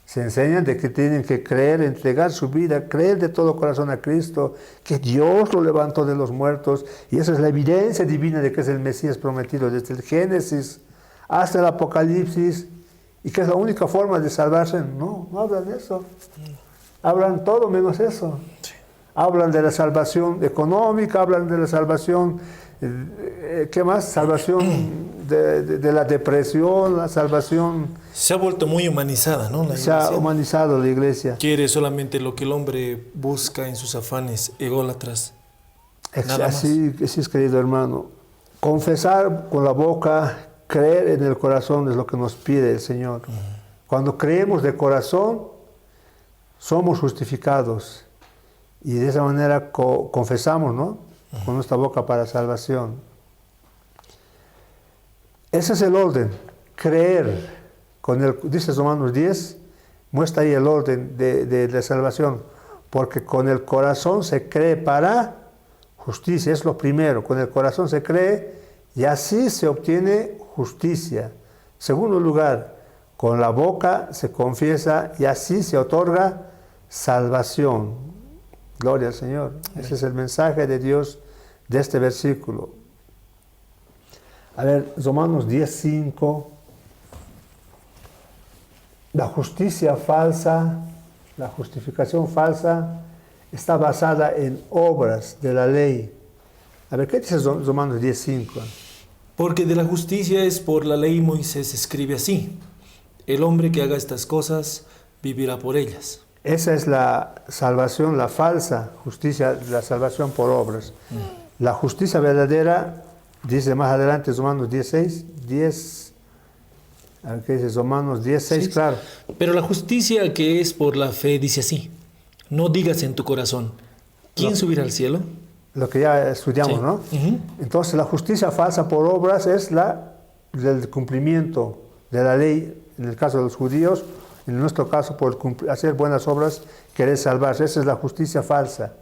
[SPEAKER 2] Se enseñan de que tienen que creer, entregar su vida, creer de todo corazón a Cristo, que Dios lo levantó de los muertos, y esa es la evidencia divina de que es el Mesías prometido desde el Génesis hasta el Apocalipsis, y que es la única forma de salvarse. No hablan de eso. Hablan todo menos eso. Sí. Hablan de la salvación económica, hablan de la salvación, ¿qué más? Salvación de la depresión, la salvación.
[SPEAKER 1] Se ha vuelto muy humanizada, ¿no?
[SPEAKER 2] Se ha humanizado la iglesia.
[SPEAKER 1] Quiere solamente lo que el hombre busca en sus afanes ególatras.
[SPEAKER 2] Así es, querido hermano. Confesar con la boca, creer en el corazón es lo que nos pide el Señor. Cuando creemos de corazón, somos justificados y de esa manera confesamos, ¿no? Con nuestra boca para salvación. Ese es el orden, creer. Dice Romanos 10, muestra ahí el orden de salvación, porque con el corazón se cree para justicia, es lo primero, con el corazón se cree y así se obtiene justicia. Segundo lugar, con la boca se confiesa y así se otorga salvación. Gloria al Señor. Ese es el mensaje de Dios de este versículo. A ver, Romanos 10:5. La justicia falsa, la justificación falsa, está basada en obras de la ley. A ver, ¿qué dice Romanos 10:5?
[SPEAKER 1] Porque de la justicia es por la ley Moisés escribe así. el hombre que haga estas cosas vivirá por ellas.
[SPEAKER 2] Esa es la salvación, la falsa justicia, la salvación por obras. La justicia verdadera, dice más adelante Romanos 10, a ver qué dice Romanos 10:6,
[SPEAKER 1] Sí.
[SPEAKER 2] claro.
[SPEAKER 1] Pero la justicia que es por la fe dice así: no digas en tu corazón, ¿quién subirá al cielo?
[SPEAKER 2] Lo que ya estudiamos,
[SPEAKER 1] Sí.
[SPEAKER 2] ¿no?
[SPEAKER 1] Ujú.
[SPEAKER 2] Entonces la justicia falsa por obras es la del cumplimiento de la ley, en el caso de los judíos, en nuestro caso por hacer buenas obras, querer salvarse. Esa es la justicia falsa.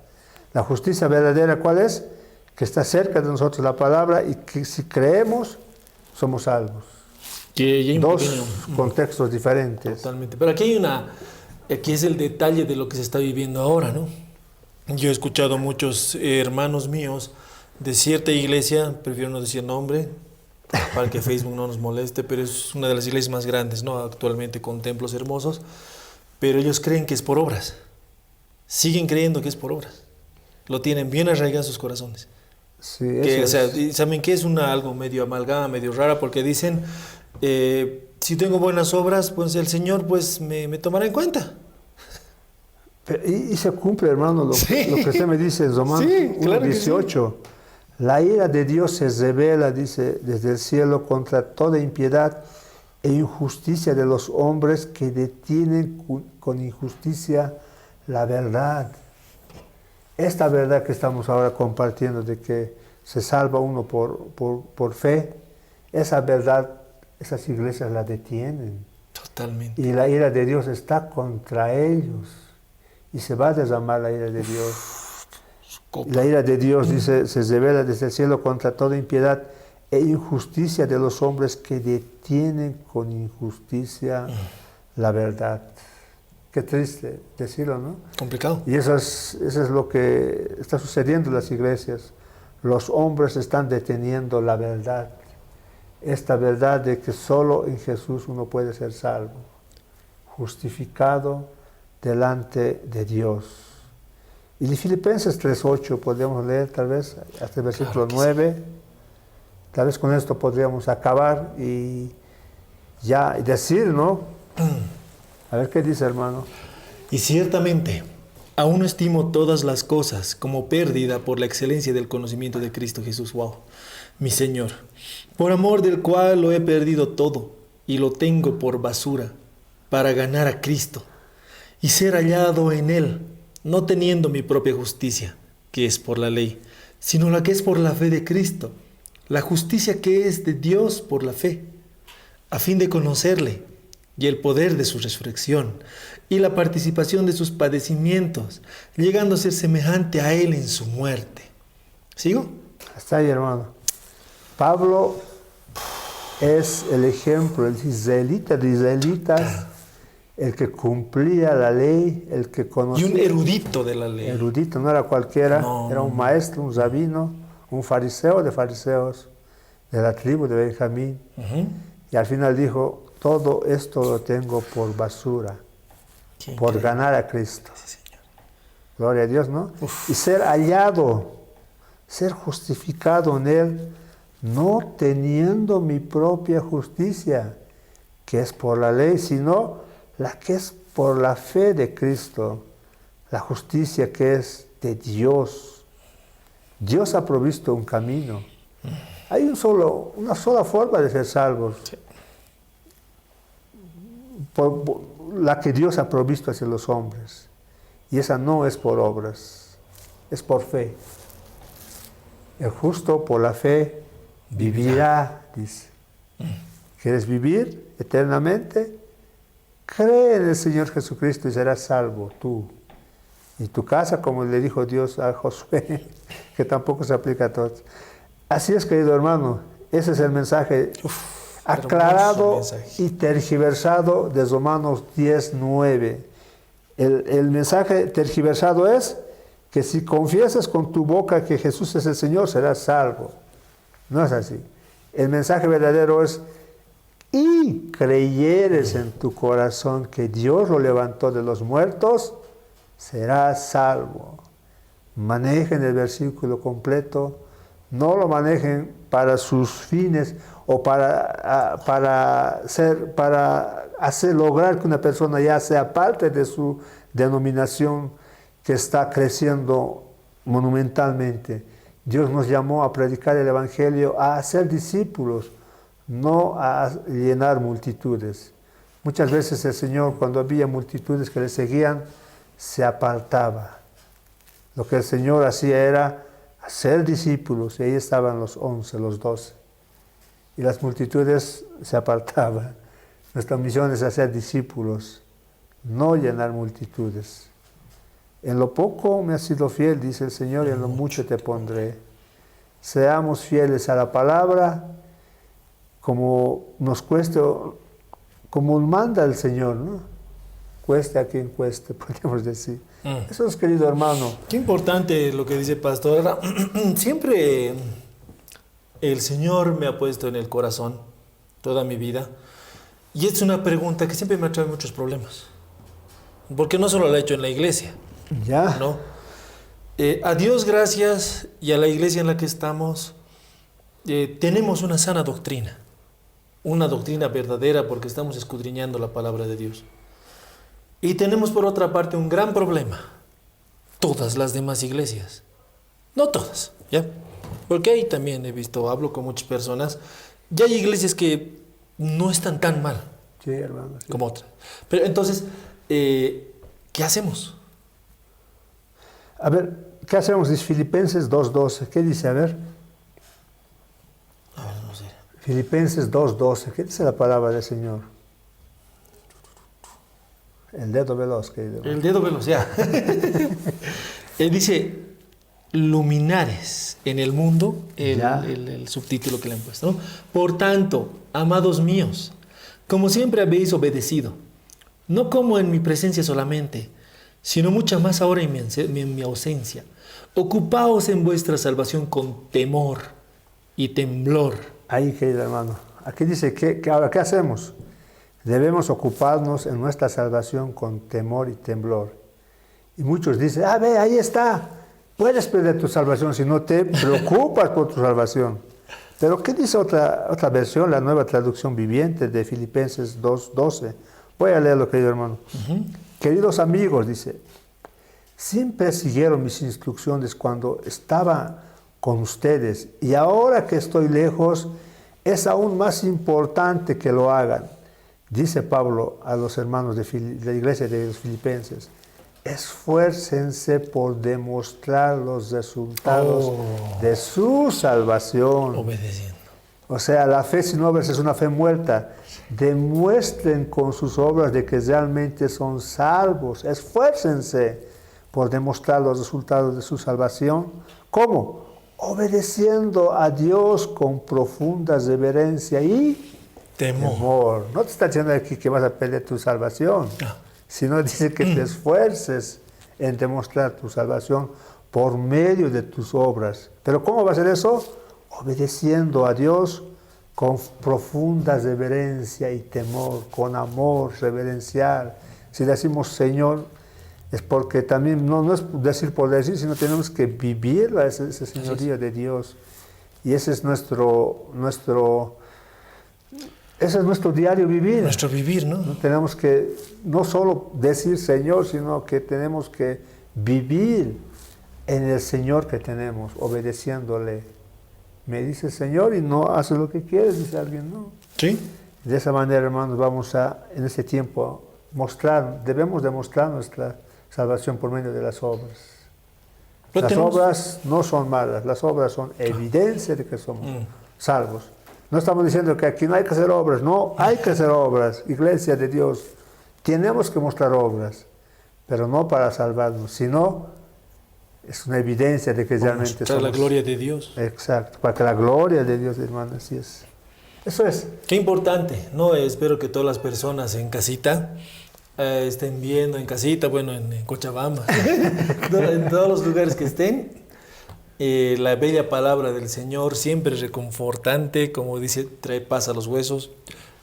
[SPEAKER 2] La justicia verdadera, ¿cuál es? Que está cerca de nosotros la palabra y que si creemos, somos salvos.
[SPEAKER 1] Que ya hay un
[SPEAKER 2] Dos
[SPEAKER 1] pequeño-
[SPEAKER 2] contextos diferentes.
[SPEAKER 1] Totalmente. Pero aquí es el detalle de lo que se está viviendo ahora, ¿no? Yo he escuchado muchos hermanos míos de cierta iglesia, prefiero no decir nombre, para que Facebook no nos moleste, pero es una de las iglesias más grandes, ¿no? Actualmente con templos hermosos, pero ellos creen que es por obras. Siguen creyendo que es por obras. Lo tienen bien arraigado en sus corazones.
[SPEAKER 2] Sí,
[SPEAKER 1] Que, o sea,
[SPEAKER 2] es.
[SPEAKER 1] y saben que es algo medio amalgama, medio rara, porque dicen, si tengo buenas obras, pues el Señor pues me tomará en cuenta.
[SPEAKER 2] Y se cumple, hermano,
[SPEAKER 1] Sí.
[SPEAKER 2] lo que usted me dice en Romanos
[SPEAKER 1] Sí, claro que
[SPEAKER 2] 1:18. La ira de Dios se revela, dice, desde el cielo contra toda impiedad e injusticia de los hombres que detienen con injusticia la verdad. Esta verdad que estamos ahora compartiendo de que se salva uno por fe, esa verdad, esas iglesias la detienen.
[SPEAKER 1] Totalmente.
[SPEAKER 2] Y la ira de Dios está contra ellos. Y se va a derramar la ira de Dios. La ira de Dios, dice, se revela desde el cielo contra toda impiedad e injusticia de los hombres que detienen con injusticia la verdad. Qué triste decirlo, ¿no?
[SPEAKER 1] Complicado.
[SPEAKER 2] Y eso es lo que está sucediendo en las iglesias. Los hombres están deteniendo la verdad. Esta verdad de que solo en Jesús uno puede ser salvo, justificado delante de Dios. Y de Filipenses 3:8 podríamos leer tal vez hasta el versículo 9. Tal vez con esto podríamos acabar y ya decir, ¿no? A ver qué dice, hermano.
[SPEAKER 1] Y ciertamente, aún estimo todas las cosas como pérdida por la excelencia del conocimiento de Cristo Jesús, wow, mi Señor, por amor del cual lo he perdido todo y lo tengo por basura para ganar a Cristo y ser hallado en Él, no teniendo mi propia justicia, que es por la ley, sino la que es por la fe de Cristo, la justicia que es de Dios por la fe, a fin de conocerle y el poder de su resurrección y la participación de sus padecimientos, llegando a ser semejante a Él en su muerte. ¿Sigo?
[SPEAKER 2] Hasta ahí, hermano. Pablo es el ejemplo, el israelita de israelitas, el que cumplía la ley, el que
[SPEAKER 1] Y
[SPEAKER 2] conocía.
[SPEAKER 1] un erudito de la ley.
[SPEAKER 2] Erudito, no era cualquiera,
[SPEAKER 1] No,
[SPEAKER 2] era un maestro, un rabino, un fariseo de fariseos, de la tribu de Benjamín.
[SPEAKER 1] Ujú.
[SPEAKER 2] Y al final dijo, todo esto lo tengo por basura,
[SPEAKER 1] Qué
[SPEAKER 2] por
[SPEAKER 1] increíble.
[SPEAKER 2] ganar a Cristo.
[SPEAKER 1] Sí, Señor.
[SPEAKER 2] Gloria a Dios, ¿no? Y ser hallado, ser justificado en Él, no teniendo mi propia justicia, que es por la ley, sino la que es por la fe de Cristo, la justicia que es de Dios. Dios ha provisto un camino. Hay una sola forma de ser salvos,
[SPEAKER 1] Sí.
[SPEAKER 2] por la que Dios ha provisto hacia los hombres. Y esa no es por obras, es por fe. El justo por la fe vivirá, dice. ¿Quieres vivir eternamente? Cree en el Señor Jesucristo y serás salvo tú. Y tu casa, como le dijo Dios a Josué, que tampoco se aplica a todos. Así es, querido hermano, ese es el mensaje aclarado
[SPEAKER 1] hermoso mensaje.
[SPEAKER 2] y tergiversado de Romanos 10:9. El mensaje tergiversado es que si confiesas con tu boca que Jesús es el Señor, serás salvo. No es así. El mensaje verdadero es, y creyeres en tu corazón que Dios lo levantó de los muertos, serás salvo. Manejen el versículo completo, no lo manejen para sus fines o para hacer lograr que una persona ya sea parte de su denominación que está creciendo monumentalmente. Dios nos llamó a predicar el Evangelio, a hacer discípulos, no a llenar multitudes. Muchas veces el Señor, cuando había multitudes que le seguían, se apartaba. Lo que el Señor hacía era hacer discípulos, y ahí estaban los 11, los 12. Y las multitudes se apartaban. Nuestra misión es hacer discípulos, no llenar multitudes. En lo poco me has sido fiel, dice el Señor, y en lo mucho te pondré. Seamos fieles a la palabra, como nos cueste, como manda el Señor, ¿no? Cueste a quien cueste, podríamos decir. Eso es, querido hermano.
[SPEAKER 1] Qué importante lo que dice Pastor. Siempre el Señor me ha puesto en el corazón toda mi vida. Y es una pregunta que siempre me trae muchos problemas. Porque no solo la he hecho en la iglesia.
[SPEAKER 2] Ya.
[SPEAKER 1] ¿No? A Dios gracias, y a la iglesia en la que estamos, tenemos una sana doctrina. Una doctrina verdadera, porque estamos escudriñando la palabra de Dios. Y tenemos por otra parte un gran problema. Todas las demás iglesias. No todas, ¿ya? Porque ahí también he visto, hablo con muchas personas, ya hay iglesias que no están tan mal,
[SPEAKER 2] Sí, hermano. Sí.
[SPEAKER 1] como otras. Pero entonces, ¿qué hacemos?
[SPEAKER 2] A ver, ¿qué hacemos? Dice Filipenses 2.12. ¿Qué dice? A ver.
[SPEAKER 1] A ver, no sé.
[SPEAKER 2] Filipenses 2.12. ¿Qué dice la palabra del Señor? El dedo veloz, querido hermano.
[SPEAKER 1] El dedo veloz, ya. Él dice, luminares en el mundo, el subtítulo que le han puesto, ¿no? Por tanto, amados míos, como siempre habéis obedecido, no como en mi presencia solamente, sino mucha más ahora en mi ausencia. Ocupaos en vuestra salvación con temor y temblor.
[SPEAKER 2] Ahí, querido hermano. Aquí dice, ahora, ¿qué hacemos? Debemos ocuparnos en nuestra salvación con temor y temblor. Y muchos dicen, ve, ahí está. Puedes perder tu salvación si no te preocupas por tu salvación. Pero ¿qué dice otra versión, la nueva traducción viviente de Filipenses 2.12? Voy a leerlo, querido hermano. Queridos amigos, dice, siempre siguieron mis instrucciones cuando estaba con ustedes, y ahora que estoy lejos, es aún más importante que lo hagan. Dice Pablo a los hermanos de la iglesia de los filipenses, esfuércense por demostrar los resultados de su salvación.
[SPEAKER 1] Obedeciendo.
[SPEAKER 2] O sea, la fe sin obras es una fe muerta. Demuestren con sus obras de que realmente son salvos. Esfuércense por demostrar los resultados de su salvación. ¿Cómo? Obedeciendo a Dios con profunda reverencia y temor. No te está diciendo aquí que vas a perder tu salvación, sino dice que te esfuerces en demostrar tu salvación por medio de tus obras. ¿Pero cómo va a ser eso? Obedeciendo a Dios con profunda reverencia y temor, con amor reverencial. Si decimos Señor, es porque también no es decir por decir, sino tenemos que vivir ese señorío de Dios. Y ese es nuestro diario vivir.
[SPEAKER 1] Nuestro vivir, ¿no?
[SPEAKER 2] Tenemos que no solo decir Señor, sino que tenemos que vivir en el Señor que tenemos, obedeciéndole. Me dice Señor y no hace lo que quieres, dice alguien, ¿no?
[SPEAKER 1] Sí.
[SPEAKER 2] De esa manera, hermanos, vamos en este tiempo debemos demostrar nuestra salvación por medio de las obras. Las obras no son malas, las obras son evidencia de que somos salvos. No estamos diciendo que aquí no hay que hacer obras, no, hay que hacer obras. Iglesia de Dios, tenemos que mostrar obras, pero no para salvarnos, sino es una evidencia de que realmente somos...
[SPEAKER 1] la gloria de Dios.
[SPEAKER 2] Exacto, para que la gloria de Dios, hermano, así es. Eso es.
[SPEAKER 1] Qué importante, ¿no? Espero que todas las personas en casita estén viendo, en casita, bueno, en Cochabamba, en todos los lugares que estén. La bella palabra del Señor siempre es reconfortante, como dice, trae paz a los huesos,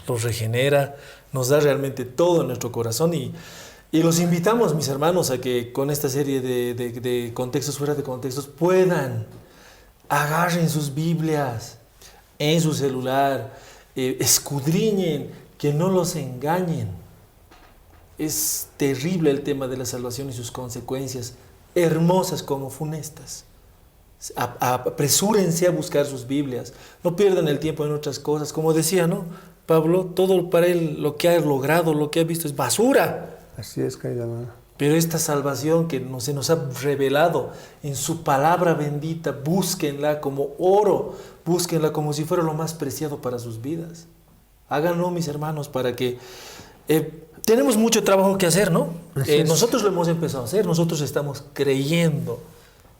[SPEAKER 1] los regenera, nos da realmente todo en nuestro corazón y los invitamos, mis hermanos, a que con esta serie de contextos fuera de contextos puedan agarren sus Biblias en su celular, escudriñen, que no los engañen. Es terrible el tema de la salvación y sus consecuencias, hermosas como funestas. Apresúrense a buscar sus Biblias, no pierdan el tiempo en otras cosas. Como decía, ¿no? Pablo, todo para él, lo que ha logrado, lo que ha visto es basura.
[SPEAKER 2] Así es, querida hermana.
[SPEAKER 1] Pero esta salvación que se nos ha revelado en su palabra bendita, búsquenla como oro, búsquenla como si fuera lo más preciado para sus vidas. Háganlo, mis hermanos, para que... tenemos mucho trabajo que hacer, ¿no? Nosotros lo hemos empezado a hacer, nosotros estamos creyendo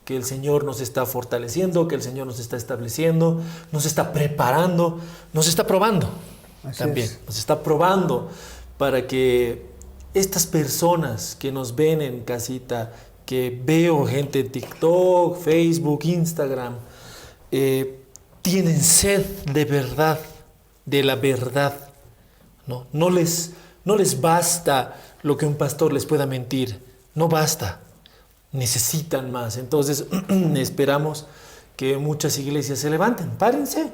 [SPEAKER 1] que el Señor nos está fortaleciendo, que el Señor nos está estableciendo, nos está preparando, nos está probando. Así también es. Nos está probando para que estas personas que nos ven en casita, que veo gente en TikTok, Facebook, Instagram, tienen sed de verdad, de la verdad. No les basta lo que un pastor les pueda mentir, no basta, necesitan más. Entonces esperamos que muchas iglesias se levanten, párense,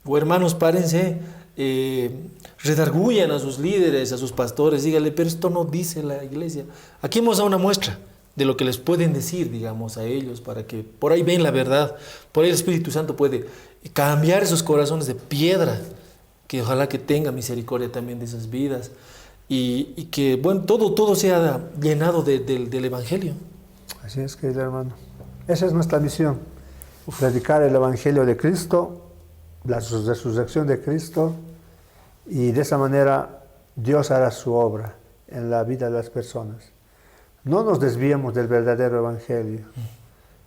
[SPEAKER 1] o hermanos, párense, redarguyan a sus líderes, a sus pastores, díganle, pero esto no dice la iglesia. Aquí hemos dado una muestra de lo que les pueden decir, digamos, a ellos, para que por ahí ven la verdad, por ahí el Espíritu Santo puede cambiar esos corazones de piedra, que ojalá que tenga misericordia también de esas vidas, y que, bueno, todo sea llenado del Evangelio.
[SPEAKER 2] Así es, querido hermano. Esa es nuestra misión, predicar el Evangelio de Cristo, la resurrección de Cristo, y de esa manera Dios hará su obra en la vida de las personas. No nos desviemos del verdadero Evangelio.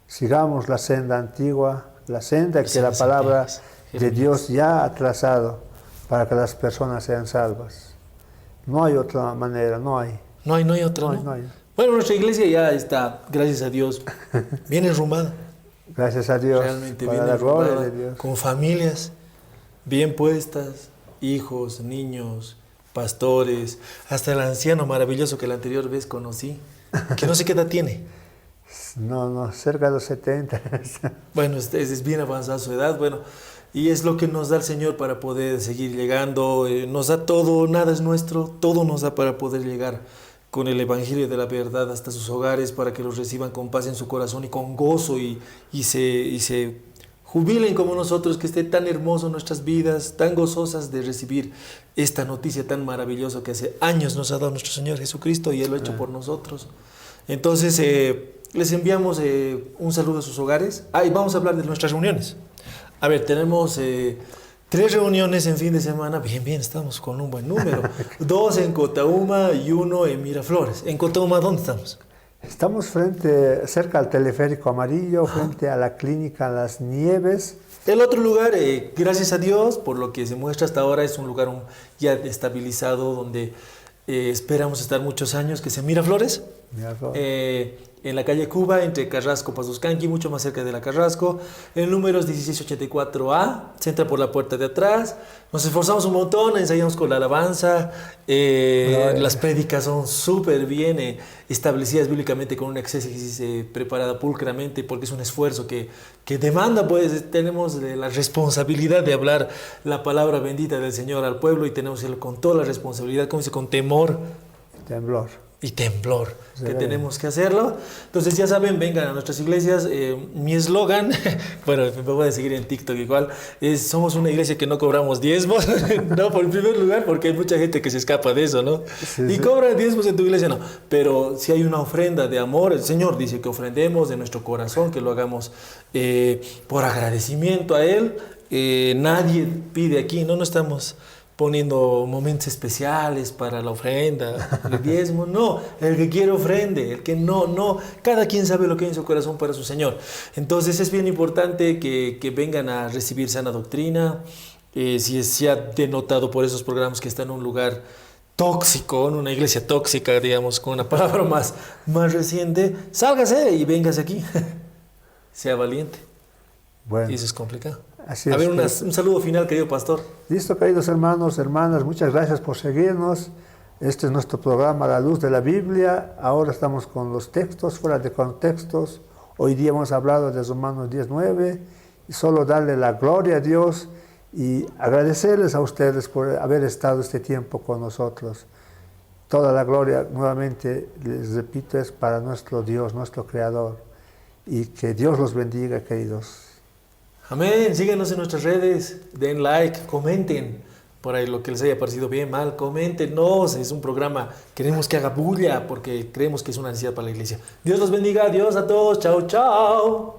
[SPEAKER 2] Sigamos la senda antigua, la senda que la palabra de Dios ya ha trazado para que las personas sean salvas. No hay otra manera, no hay.
[SPEAKER 1] No hay otra, ¿no?
[SPEAKER 2] No hay.
[SPEAKER 1] Bueno, nuestra iglesia ya está, gracias a Dios, bien enrumbada.
[SPEAKER 2] Gracias a Dios,
[SPEAKER 1] realmente
[SPEAKER 2] para
[SPEAKER 1] bien
[SPEAKER 2] la gloria
[SPEAKER 1] enrumbada,
[SPEAKER 2] de Dios.
[SPEAKER 1] con familias bien puestas, hijos, niños, pastores, hasta el anciano maravilloso que la anterior vez conocí, que no sé qué edad tiene.
[SPEAKER 2] No, cerca de los 70.
[SPEAKER 1] Bueno, es bien avanzada su edad, bueno, y es lo que nos da el Señor para poder seguir llegando, nos da todo, nada es nuestro, todo nos da para poder llegar con el Evangelio de la verdad hasta sus hogares, para que los reciban con paz en su corazón y con gozo y se jubilen como nosotros, que esté tan hermoso nuestras vidas, tan gozosas de recibir esta noticia tan maravillosa que hace años nos ha dado nuestro Señor Jesucristo y Él lo ha hecho por nosotros. Entonces, les enviamos un saludo a sus hogares. Y vamos a hablar de nuestras reuniones. A ver, tenemos 3 reuniones en fin de semana. Bien, estamos con un buen número. 2 en Cotauma y 1 en Miraflores. En Cotauma, ¿dónde estamos?
[SPEAKER 2] Estamos cerca al Teleférico Amarillo, frente a la Clínica Las Nieves.
[SPEAKER 1] El otro lugar, gracias a Dios, por lo que se muestra hasta ahora, es un lugar ya estabilizado donde esperamos estar muchos años, que es en Miraflores. En la calle Cuba, entre Carrasco y Pazuscanqui, mucho más cerca de la Carrasco. El número es 1684A, se entra por la puerta de atrás. Nos esforzamos un montón, ensayamos con la alabanza. Las prédicas son súper bien establecidas bíblicamente, con una exégesis preparada pulcramente, porque es un esfuerzo que demanda, pues tenemos la responsabilidad de hablar la palabra bendita del Señor al pueblo, y tenemos con toda la responsabilidad, como dice, con temor. Temblor, que tenemos que hacerlo. Entonces ya saben, vengan a nuestras iglesias. Mi eslogan, bueno, me voy a seguir en TikTok igual, somos una iglesia que no cobramos diezmos. No, por primer lugar, porque hay mucha gente que se escapa de eso, ¿no? Sí. Cobran diezmos en tu iglesia, no. Pero si hay una ofrenda de amor, el Señor dice que ofrendemos de nuestro corazón, que lo hagamos por agradecimiento a Él. Nadie pide aquí, no estamos poniendo momentos especiales para la ofrenda, el diezmo, no, el que quiere ofrende, el que no, cada quien sabe lo que hay en su corazón para su Señor. Entonces es bien importante que vengan a recibir sana doctrina. Si se ha denotado por esos programas que están en un lugar tóxico, en una iglesia tóxica, digamos, con una palabra más reciente, sálgase y véngase aquí, sea valiente.
[SPEAKER 2] Bueno.
[SPEAKER 1] Y eso es complicado.
[SPEAKER 2] Así
[SPEAKER 1] a ver,
[SPEAKER 2] es.
[SPEAKER 1] un saludo final, querido pastor.
[SPEAKER 2] Listo, queridos hermanos, hermanas, muchas gracias por seguirnos. Este es nuestro programa La Luz de la Biblia. Ahora estamos con los textos fuera de contextos. Hoy día hemos hablado de Romanos 10:9 y solo darle la gloria a Dios y agradecerles a ustedes por haber estado este tiempo con nosotros. Toda la gloria, nuevamente les repito, es para nuestro Dios, nuestro Creador. Y que Dios los bendiga, queridos.
[SPEAKER 1] Amén. Síguenos en nuestras redes, den like, comenten por ahí lo que les haya parecido bien, mal, coméntenos. Es un programa, queremos que haga bulla porque creemos que es una necesidad para la iglesia. Dios los bendiga, Dios a todos, chao, chao.